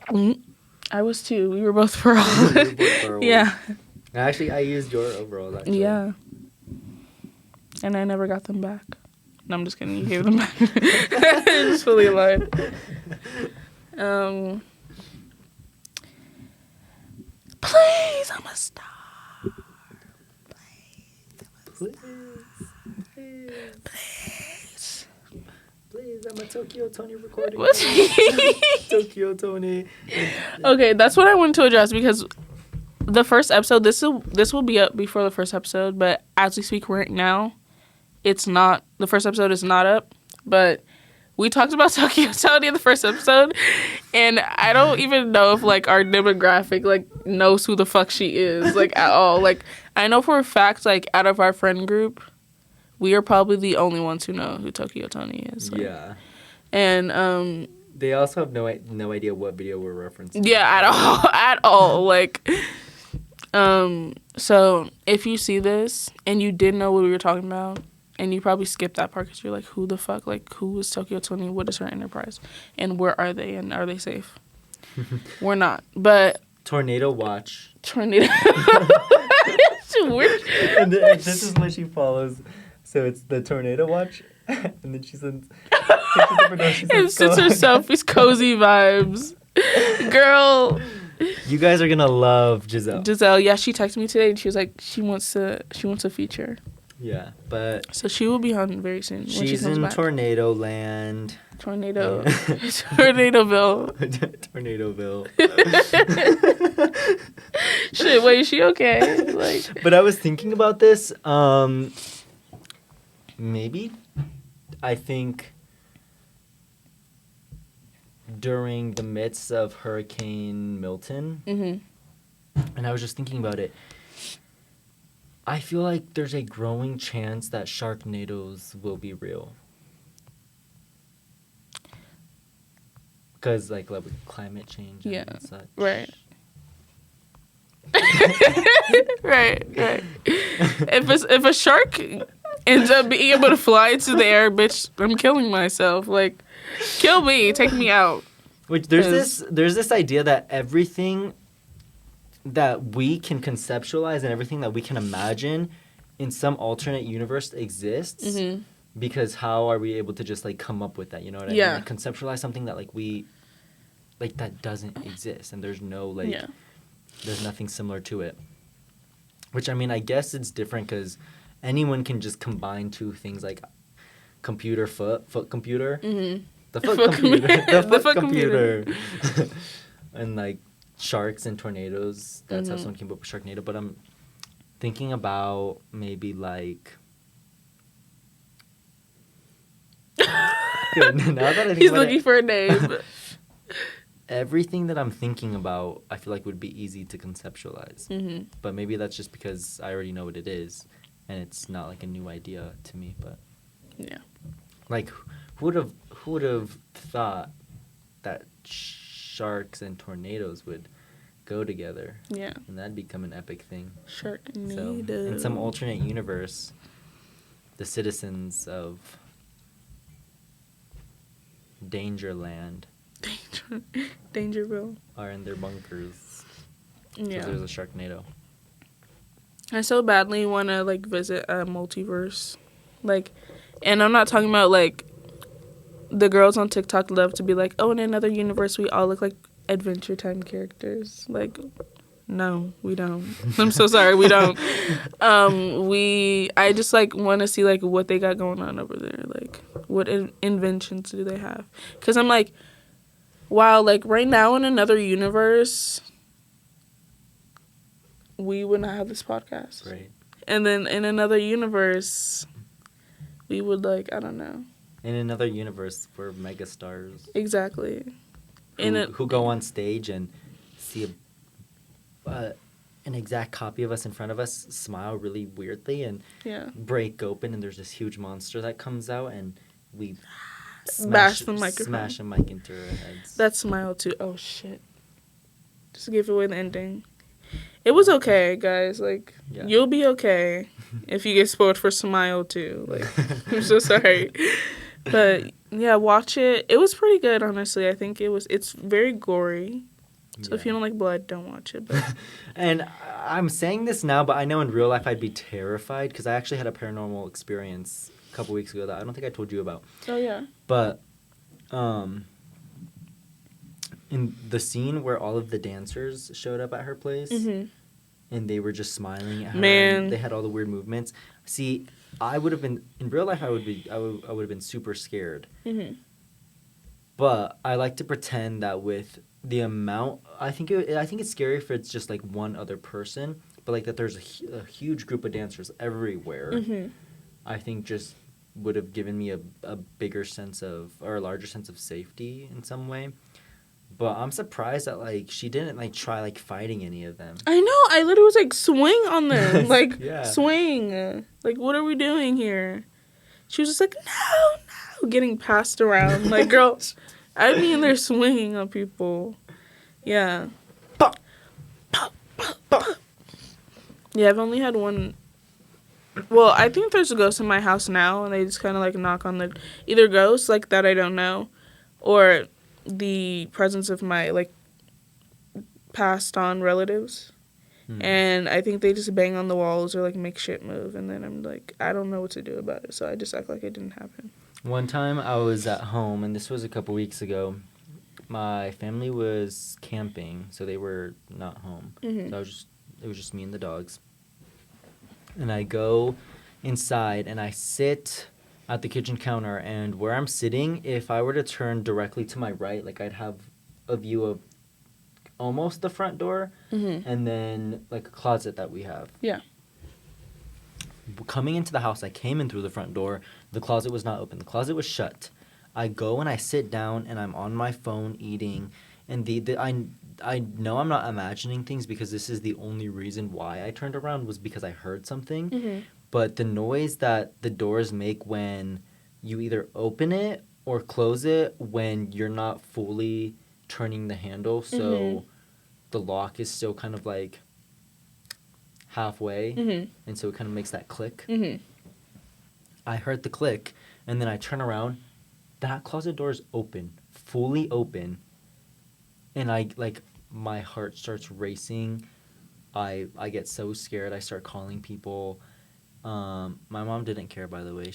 I was too. We were both Pearl. We were both Pearl. Yeah. Actually, I used your overalls. Actually. Yeah. And I never got them back. No, I'm just kidding. You gave them back. Just fully lied. Please, I'm a star. Please. Please, I'm a Tokyo Tony recording. What? Tokyo Tony. Okay, that's what I wanted to address, because the first episode, this will be up before the first episode, but as we speak right now, it's not. The first episode is not up, but we talked about Tokyo Tony in the first episode, and I don't even know if like our demographic like knows who the fuck she is like at all. Like, I know for a fact, like out of our friend group, we are probably the only ones who know who Tokyo Tony is. Like. Yeah. And They also have no idea what video we're referencing. yeah, at all. Like, so if you see this and you didn't know what we were talking about, and you probably skipped that part because you're like, who the fuck? Like, who is Tokyo Tony? What is her enterprise? And where are they? And are they safe? We're not. But Tornado Watch. Tornado. And this is what she follows. So it's the Tornado Watch, and then she sends pictures of her nose. She And says, sits her selfies, cozy vibes. Girl. You guys are gonna love Giselle. Yeah, she texted me today and she was like, she wants a feature. Yeah, but So she will be on very soon when she she's comes in back. Tornado Land. Tornado. Tornadoville. Tornadoville. Shit, wait, is she okay? Like, But I was thinking about this. Maybe I think during the midst of Hurricane Milton, and I was just thinking about it. I feel like there's a growing chance that Sharknadoes will be real. Because, like, with climate change Yeah, and such. right. right. If a shark ends up being able to fly into the air, bitch, I'm killing myself. Like, kill me, take me out. Which there's this idea that everything that we can conceptualize and everything that we can imagine in some alternate universe exists. Because how are we able to just like come up with that? You know what I mean? Like, conceptualize something that like we like that doesn't exist, and there's no like there's nothing similar to it. Which I mean, I guess it's different because anyone can just combine two things like computer foot computer, the foot computer, the foot computer, and like sharks and tornadoes. That's how someone came up with Sharknado. But I'm thinking about maybe like. Good. Now that I think He's about looking it, for a name. everything that I'm thinking about, I feel like would be easy to conceptualize. But maybe that's just because I already know what it is, and it's not like a new idea to me. But Yeah. like, who would have thought that sharks and tornadoes would go together? Yeah. And that'd become an epic thing. Sharknado. So in some alternate universe, the citizens of Dangerland Dangerville. are in their bunkers because Yeah. there's a Sharknado. I so badly want to like visit a multiverse, like, and I'm not talking about like the girls on TikTok love to be like, oh, in another universe we all look like Adventure Time characters. Like, no, we don't. I'm so sorry, we don't. I just like want to see like what they got going on over there. Like, what inventions do they have? Because I'm like, wow, like right now in another universe, we would not have this podcast. Right. And then in another universe, we would like, I don't know. In another universe, we're megastars Exactly. who go on stage and see an exact copy of us in front of us, smile really weirdly, and break open, and there's this huge monster that comes out, and we Bash the microphone. Smash a mic into our heads. That smile too. Oh shit. Just give away the ending. It was okay, guys. Like, you'll be okay if you get spoiled for Smile too. Like, I'm so sorry. But yeah, watch it. It was pretty good, honestly. I think it's very gory. So if you don't like blood, don't watch it. But And I'm saying this now, but I know in real life I'd be terrified because I actually had a paranormal experience a couple weeks ago that I don't think I told you about. oh yeah. But in the scene where all of the dancers showed up at her place and they were just smiling at her, and they had all the weird movements. See, I would have been in real life. I would have been super scared. But I like to pretend that with the amount, I think it's scary if it's just like one other person, but like that there's a huge group of dancers everywhere. I think just would have given me a bigger sense of, or a larger sense of safety in some way. But I'm surprised that like she didn't like try like fighting any of them. I know. I literally was like, swing on them, like Yeah. swing. Like, what are we doing here? She was just like, no, getting passed around. Like, girl, I mean, they're swinging on people. Yeah. Pop. Yeah, I've only had one. Well, I think there's a ghost in my house now, and they just kind of like knock on the either ghosts like that I don't know, or the presence of my like passed on relatives. And I think they just bang on the walls or like make shit move, and then I'm like, I don't know what to do about it, so I just act like it didn't happen. One time I was at home, and this was a couple weeks ago. My family was camping, so they were not home. So it was just me and the dogs. And I go inside and I sit at the kitchen counter, and where I'm sitting, if I were to turn directly to my right, like I'd have a view of almost the front door, and then like a closet that we have. Yeah. Coming into the house, I came in through the front door. The closet was not open. The closet was shut. I go and I sit down, and I'm on my phone eating, and I know I'm not imagining things because this is the only reason why I turned around was because I heard something. But the noise that the doors make when you either open it or close it when you're not fully turning the handle, so the lock is still kind of like halfway, and so it kind of makes that click. I heard the click, and then I turn around. That closet door is open, fully open, and my heart starts racing. I get so scared. I start calling people. My mom didn't care, by the way.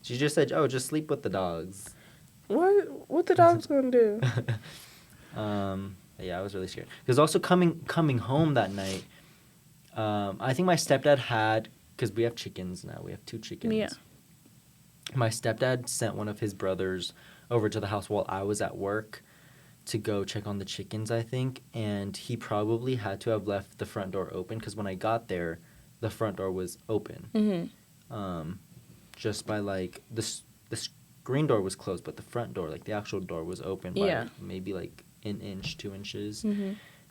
She just said, "Oh, just sleep with the dogs." What the dog's gonna do? Yeah, I was really scared. Because also coming home that night, I think my stepdad had, because we have chickens now. We have 2 chickens. Yeah. My stepdad sent one of his brothers over to the house while I was at work to go check on the chickens, I think. And he probably had to have left the front door open because when I got there, the front door was open. Just by like the screen door was closed, but the front door, like the actual door, was open by maybe like an inch, 2 inches.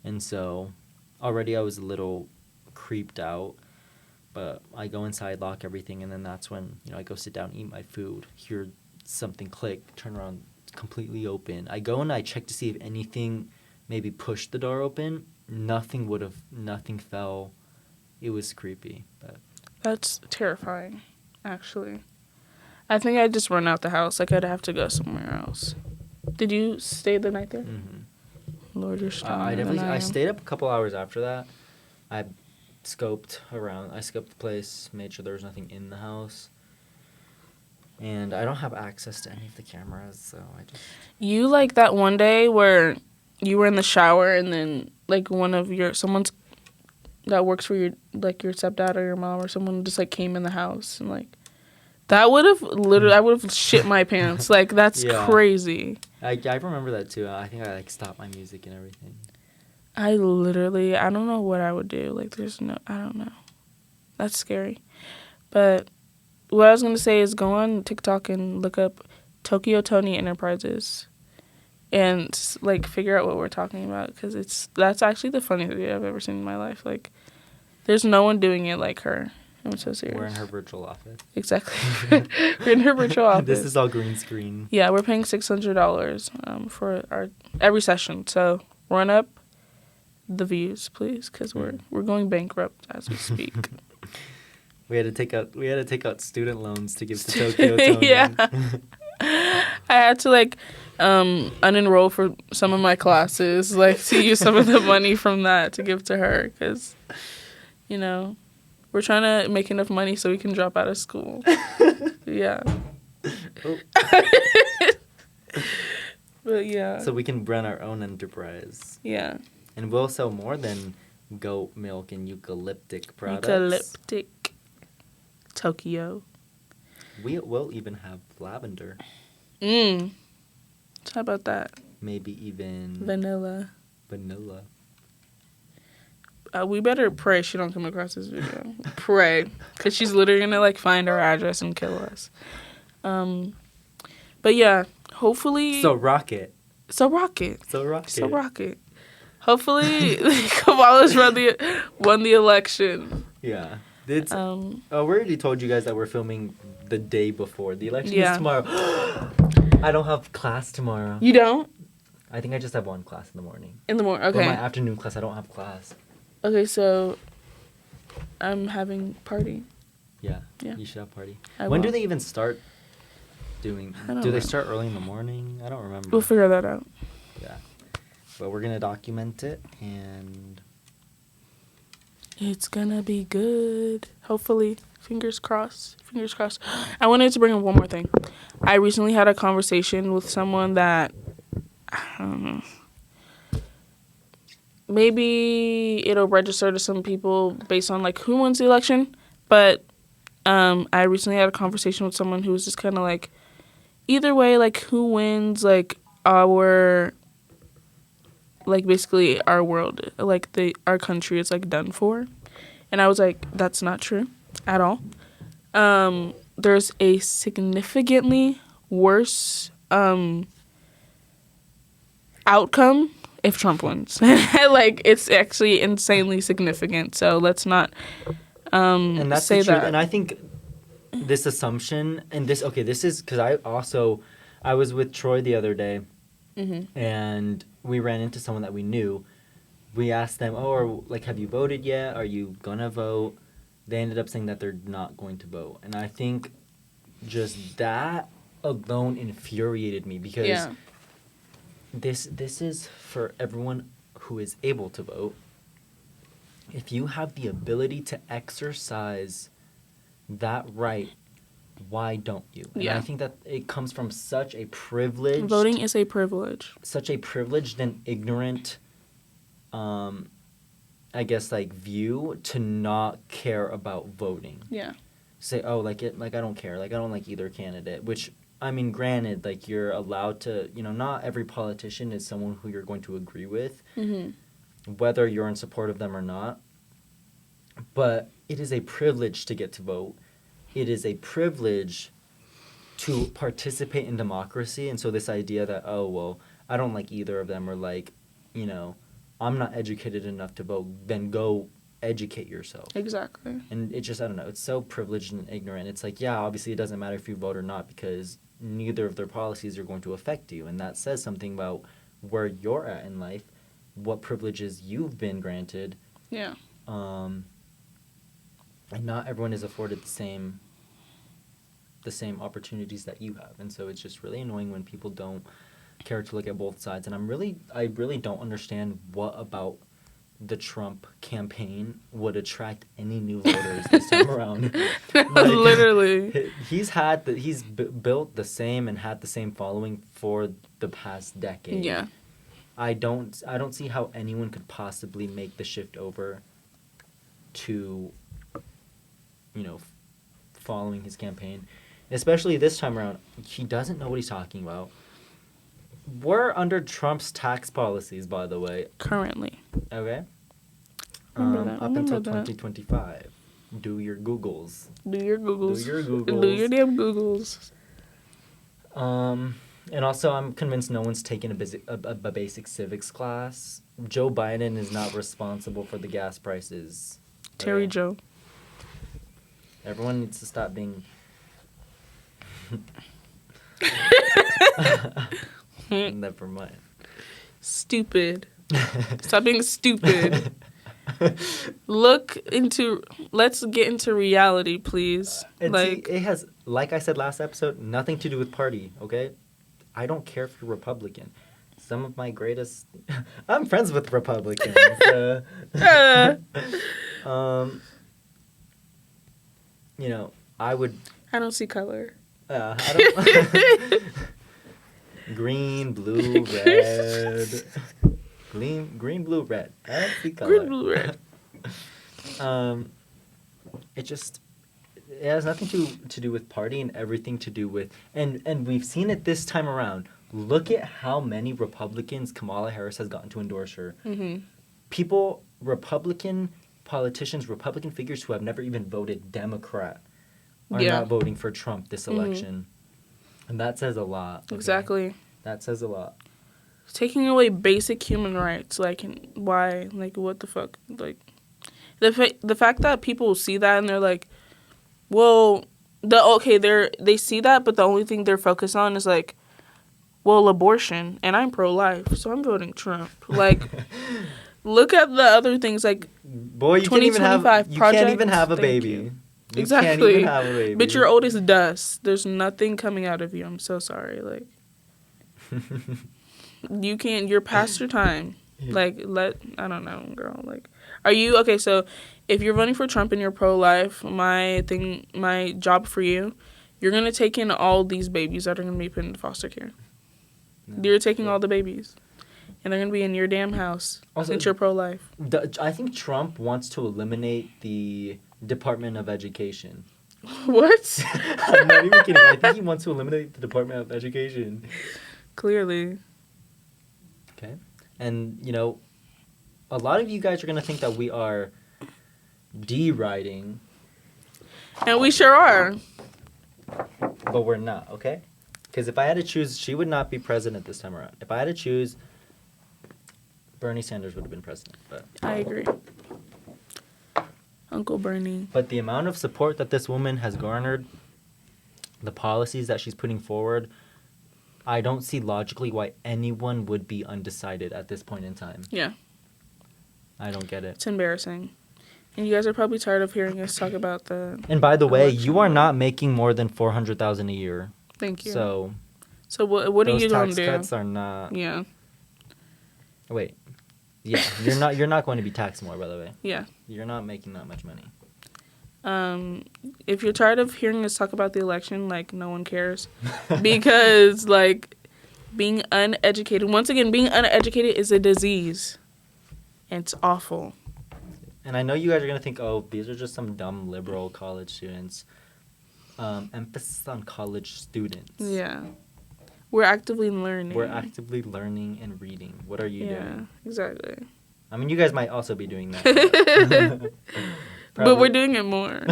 And so already I was a little creeped out. But I go inside, lock everything, and then that's when, I go sit down, eat my food, hear something click, turn around, it's completely open. I go and I check to see if anything maybe pushed the door open. Nothing fell. It was creepy. But That's terrifying, actually. I think I'd just run out the house. Like, I'd have to go somewhere else. Did you stay the night there? Lord, you're strong. I stayed up a couple hours after that. I scoped the place, made sure there was nothing in the house. And I don't have access to any of the cameras, so I just... You, like, that one day where you were in the shower and then, like, someone's that works for your stepdad or your mom or someone just, like, came in the house and, like, that would have I would have shit my pants. Like, that's crazy. I remember that, too. I think I, like, stopped my music and everything. I don't know what I would do. Like, I don't know. That's scary. But what I was going to say is go on TikTok and look up Tokyo Tony Enterprises and, like, figure out what we're talking about because that's actually the funniest video I've ever seen in my life. Like, there's no one doing it like her. I'm so serious. We're in her virtual office. Exactly. We're in her virtual office. This is all green screen. Yeah, we're paying $600 for our every session. So run up the views, please, because we're going bankrupt as we speak. We had to take out student loans to give to Tokyo Tony. Yeah. I had to unenroll for some of my classes, to use some of the money from that to give to her, because we're trying to make enough money so we can drop out of school. Yeah. Oh. But yeah. So we can run our own enterprise. Yeah. And we'll sell more than goat milk and eucalyptic products. Eucalyptic. Tokyo. We will even have lavender. How about that? Maybe even... Vanilla. We better pray she don't come across this video. Pray. Because she's literally going to, find our address and kill us. But, yeah. Hopefully... So rocket. Hopefully, Kamala's won the election. Yeah. We already told you guys that we're filming the day before. The election is tomorrow. I don't have class tomorrow. You don't? I think I just have one class in the morning. In the morning, okay. But my afternoon class, I don't have class. Okay, so I'm having party. Yeah. You should have party. When do they even start doing? Do they start early in the morning? I don't remember. We'll figure that out. Yeah. But we're going to document it, and... It's going to be good. Hopefully. Fingers crossed. I wanted to bring up one more thing. I recently had a conversation with someone that... I don't know. Maybe it'll register to some people based on, who wins the election. But I recently had a conversation with someone who was just kind of like, either way, like, who wins, like, our, like, basically our world, like, our country is, like, done for. And I was like, that's not true at all. There's a significantly worse outcome if Trump wins. Like, it's actually insanely significant. So let's not And that's say the truth. that. And I think this assumption and this is because I was with Troy the other day, and we ran into someone that we knew. We asked them, "Oh, like, have you voted yet? Are you gonna vote?" They ended up saying that they're not going to vote, and I think just that alone infuriated me because Yeah. this is for everyone who is able to vote. If you have the ability to exercise that right, why don't you? And Yeah. I think that it comes from such a privileged, Voting is a privilege. such a privileged and ignorant, I guess, like, view to not care about voting. Yeah. Say, oh, like, I don't care, like, I don't like either candidate. Which, I mean, granted, like, you're allowed to, not every politician is someone who you're going to agree with, whether you're in support of them or not. But it is a privilege to get to vote. It is a privilege to participate in democracy. And so this idea that, oh, well, I don't like either of them, or, like, I'm not educated enough to vote, then go educate yourself. Exactly. And it just, I don't know, it's so privileged and ignorant. It's like, yeah, obviously it doesn't matter if you vote or not because neither of their policies are going to affect you. And that says something about where you're at in life, what privileges you've been granted. Yeah. And not everyone is afforded the same opportunities that you have. And so it's just really annoying when people don't care to look at both sides. And I really don't understand what about the Trump campaign would attract any new voters this time around. Like, Literally. he's built the same and had the same following for the past decade. Yeah. I don't see how anyone could possibly make the shift over to, following his campaign, especially this time around. He doesn't know what he's talking about. We're under Trump's tax policies, by the way. Currently. Okay. Remember that, Up until remember that. 2025. Do your Googles. Do your Googles. Do your Googles. Do your damn Googles. And also, I'm convinced no one's taken a basic civics class. Joe Biden is not responsible for the gas prices. Terry Okay? Joe. Everyone needs to stop being... Never mind. Stupid. Stop being stupid. Let's get into reality, please. It has, like I said last episode, nothing to do with party, okay? I don't care if you're Republican. Some of my greatest... I'm friends with Republicans. I would... I don't see color. I don't... Green, blue, red. Green, blue, red. I don't see color. Green, blue, red. It has nothing to do with party and everything to do with... And we've seen it this time around. Look at how many Republicans Kamala Harris has gotten to endorse her. Mm-hmm. People, Republican politicians, Republican figures who have never even voted Democrat are Yeah. not voting for Trump this election. And that says a lot. Okay? Exactly. That says a lot. Taking away basic human rights, like, why? Like, what the fuck? Like, the fact that people see that and they're like, well, they see that, but the only thing they're focused on is like, well, abortion, and I'm pro-life, so I'm voting Trump. Like, look at the other things, like, Boy, you can't even have a Thank baby. you. You Exactly. can't even have a baby. But you're old as dust. There's nothing coming out of you. I'm so sorry. Like, you're past your time. Like, I don't know, girl. Like, are you, okay, so if you're voting for Trump and you're pro-life, my job for you, you're going to take in all these babies that are going to be put into foster care. You're taking all the babies. And they're going to be in your damn house Also, since you're pro-life. I think Trump wants to eliminate the Department of Education. What? I'm not even kidding. I think he wants to eliminate the Department of Education. Clearly. Okay. And, you know, a lot of you guys are going to think that we are deriding, And we sure are. but we're not, okay? Because if I had to choose, she would not be president this time around. If I had to choose, Bernie Sanders would have been president. I agree. Uncle Bernie. But the amount of support that this woman has garnered, the policies that she's putting forward, I don't see logically why anyone would be undecided at this point in time. Yeah. I don't get it. It's embarrassing. And you guys are probably tired of hearing us talk about the... And by the way, election. you are not making more than $400,000 a year. Thank you. So what are those you going tax to do? cuts are not. Yeah. Wait. Yeah, you're not going to be taxed more, by the way. Yeah. You're not making that much money. If you're tired of hearing us talk about the election, like, no one cares. Because, like, being uneducated... Once again, being uneducated is a disease. And it's awful. And I know you guys are going to think, oh, these are just some dumb liberal college students. Emphasis on college students. Yeah. We're actively learning. We're actively learning and reading. What are you Yeah, doing? exactly. I mean, you guys might also be doing that. But we're doing it more.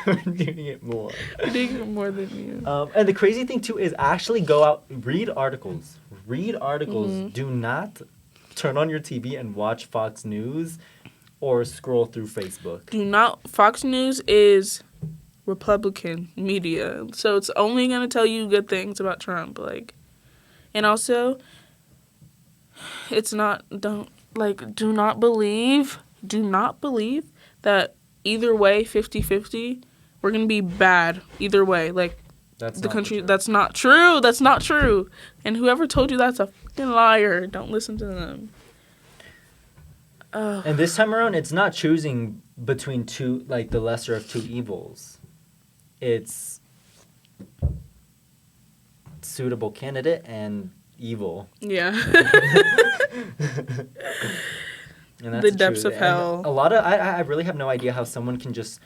we're doing it more. We're doing it more than you. And the crazy thing, too, is actually go out, read articles. Read articles. Mm-hmm. Do not turn on your TV and watch Fox News or scroll through Facebook. Do not... Fox News is Republican media. So it's only going to tell you good things about Trump. Like, and also, it's not... Do not believe that either way, 50-50, we're going to be bad either way. Like, That's the not country... truth. That's not true. That's not true. And whoever told you that's a fucking liar. Don't listen to them. And this time around, it's not choosing between two, like, the lesser of two evils. It's suitable candidate and evil. Yeah. And that's The depths truth. of hell. And a lot of I really have no idea how someone can just.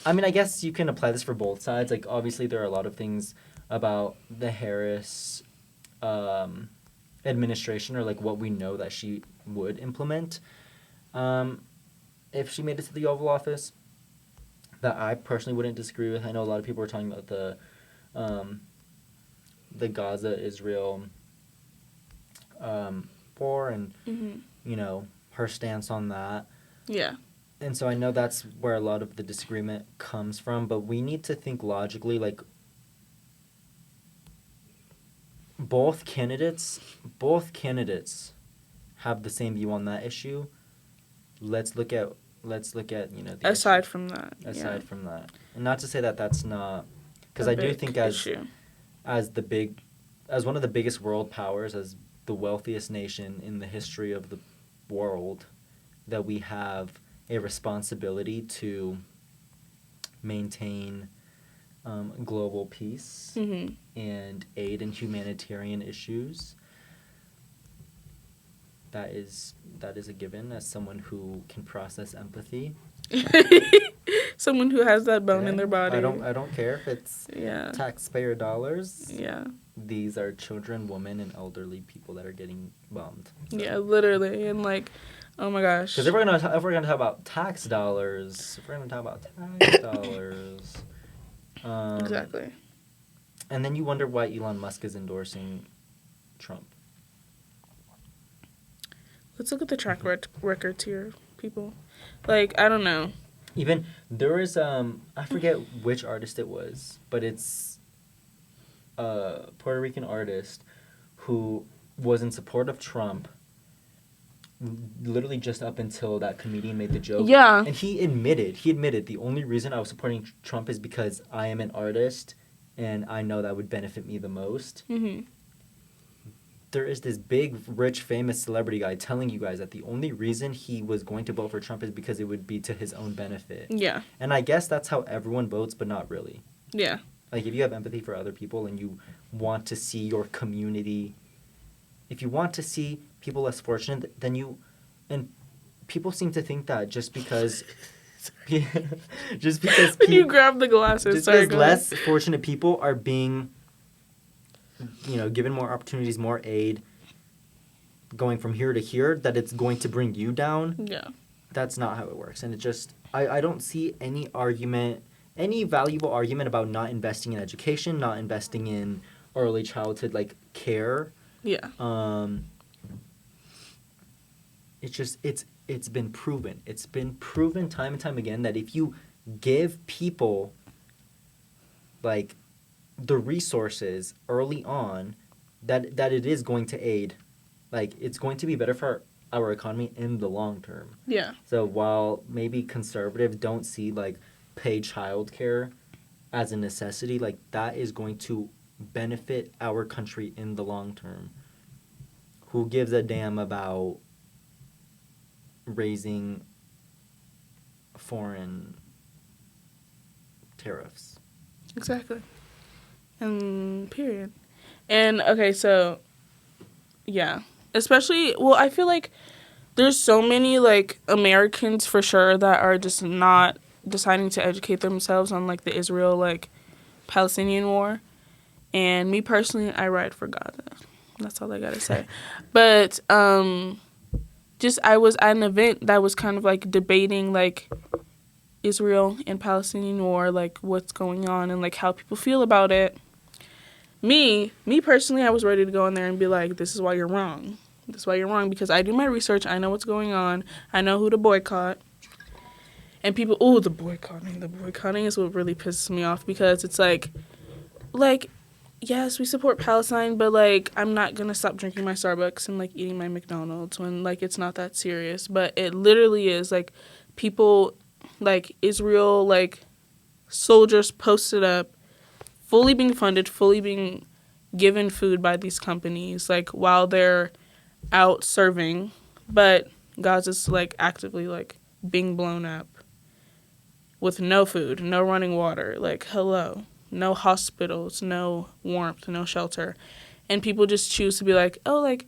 I mean, I guess you can apply this for both sides. Like, obviously, there are a lot of things about the Harris administration, or like what we know that she would implement if she made it to the Oval Office, that I personally wouldn't disagree with. I know a lot of people are talking about the Gaza-Israel war and, you know, her stance on that. Yeah. And so I know that's where a lot of the disagreement comes from, but we need to think logically. Like, both candidates have the same view on that issue. Let's look at you know, the Aside issue. from that. Aside from that, and not to say that that's not, because A I do big think issue. as one of the biggest world powers, as the wealthiest nation in the history of the world, that we have a responsibility to maintain global peace and aid in humanitarian issues. That is a given as someone who can process empathy. Someone who has that bone in their body. I don't care if it's Yeah. taxpayer dollars. Yeah. These are children, women, and elderly people that are getting bombed. So. Yeah, literally. And like, oh my gosh. Because if we're gonna talk about tax dollars, Exactly. And then you wonder why Elon Musk is endorsing Trump. Let's look at the track records here, people. Like, I don't know. Even there is I forget which artist it was, but it's a Puerto Rican artist who was in support of Trump literally just up until that comedian made the joke. Yeah. And he admitted the only reason I was supporting Trump is because I am an artist and I know that would benefit me the most. There is this big, rich, famous celebrity guy telling you guys that the only reason he was going to vote for Trump is because it would be to his own benefit. Yeah. And I guess that's how everyone votes, but not really. Yeah. Like, if you have empathy for other people and you want to see your community, if you want to see people less fortunate, then you... And people seem to think that just because just because When you people, grab the glasses, just sorry, because go ahead. less fortunate people are being, given more opportunities, more aid, going from here to here, that it's going to bring you down. Yeah. That's not how it works. And it just, I don't see any argument, any valuable argument about not investing in education, not investing in early childhood, like, care. Yeah. It's just, it's been proven. It's been proven time and time again that if you give people, like, the resources early on, that it is going to aid. Like, it's going to be better for our economy in the long term. Yeah. So while maybe conservatives don't see, like, paid childcare as a necessity, like, that is going to benefit our country in the long term. Who gives a damn about raising foreign tariffs? Exactly. And period. And okay, so yeah. Especially, well, I feel like there's so many like Americans for sure that are just not deciding to educate themselves on like the Israel like Palestinian war. And me personally, I ride for Gaza. That's all I gotta say. But just I was at an event that was kind of like debating like Israel and Palestinian war, like what's going on and like how people feel about it. Me personally, I was ready to go in there and be like, this is why you're wrong. This is why you're wrong, because I do my research. I know what's going on. I know who to boycott. And people, the boycotting. The boycotting is what really pisses me off, because it's like, yes, we support Palestine, but, like, I'm not going to stop drinking my Starbucks and, like, eating my McDonald's when, like, it's not that serious. But it literally is, like, people, like, Israel, like, soldiers posted up, fully being funded, fully being given food by these companies, like, while they're out serving, but Gaza's, like, actively, like, being blown up with no food, no running water, like, hello, no hospitals, no warmth, no shelter, and people just choose to be like, oh, like,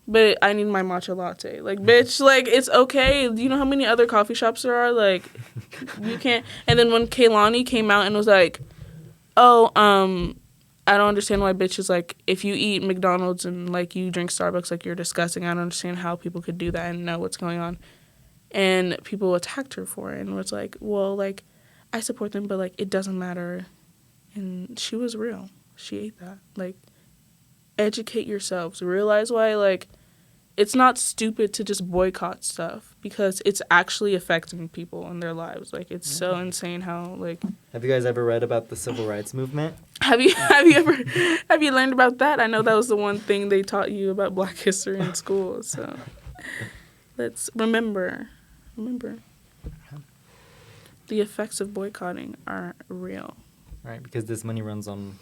but I need my matcha latte. Like, bitch, like, it's okay. Do you know how many other coffee shops there are? Like, you can't. And then when Kaylani came out and was like, I don't understand why bitches, like, if you eat McDonald's and, like, you drink Starbucks, like, you're disgusting. I don't understand how people could do that and know what's going on. And people attacked her for it and was like, well, like, I support them, but, like, it doesn't matter. And she was real. She ate that. Like, educate yourselves. Realize why, like, it's not stupid to just boycott stuff, because it's actually affecting people in their lives. Like, it's so insane how, like... Have you guys ever read about the civil rights movement? Have you learned about that? I know that was the one thing they taught you about Black history in school. So let's remember. The effects of boycotting are real. Right, because this money runs on...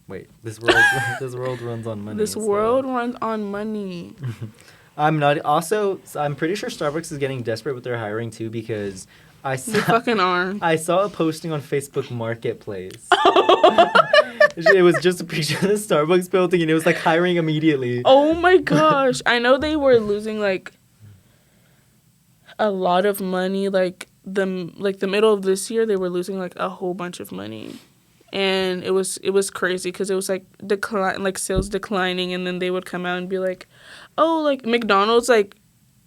Wait, this world runs on money. This world runs on money. I'm not... Also, I'm pretty sure Starbucks is getting desperate with their hiring, too, because I saw... They fucking are. I saw a posting on Facebook Marketplace. It was just a picture of the Starbucks building, and it was, like, hiring immediately. Oh, my gosh. I know they were losing, like, a lot of money. Like, the middle of this year, they were losing, like, a whole bunch of money. And it was crazy, because it was, like, sales declining, and then they would come out and be like, oh, like, McDonald's, like,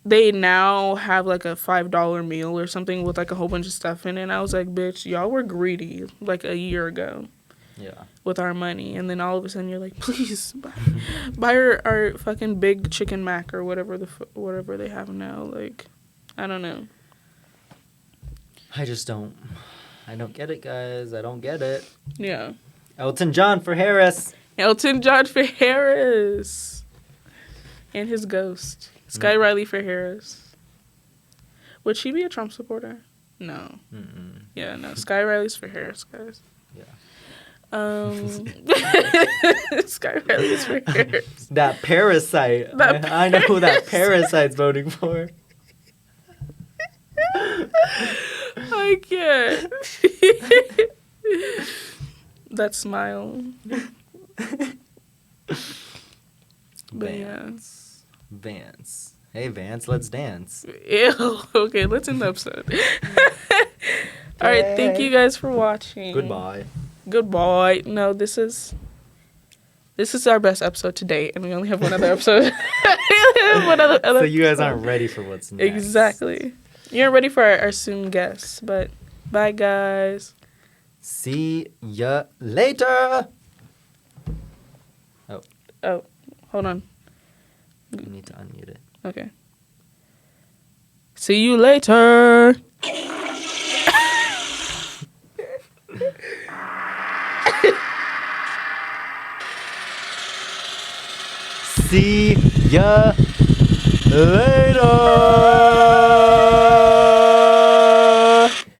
they now have, like, a $5 meal or something with, like, a whole bunch of stuff in it. And I was like, bitch, y'all were greedy, like, a year ago. Yeah. With our money. And then all of a sudden you're like, please, buy our fucking big chicken mac or whatever whatever they have now. Like, I don't know. I don't get it, guys. I don't get it. Yeah. Elton John for Harris. Elton John for Harris. And his ghost. Sky Riley for Harris. Would she be a Trump supporter? No. Mm-mm. Yeah, no. Sky Riley's for Harris, guys. Yeah. Sky Riley's for Harris. That parasite. I know who that parasite's voting for. I can't. That smile. But yeah. Vance. Hey, Vance, let's dance. Ew. Okay, let's end the episode. All right, thank you guys for watching. Goodbye. Goodbye. No, this is our best episode to date, and we only have one other episode. We only have one other So you guys episode. aren't ready for what's next. Exactly. You're ready for our soon guests, but bye, guys. See ya later. Oh, hold on. You need to unmute it. Okay. See you later. See ya later.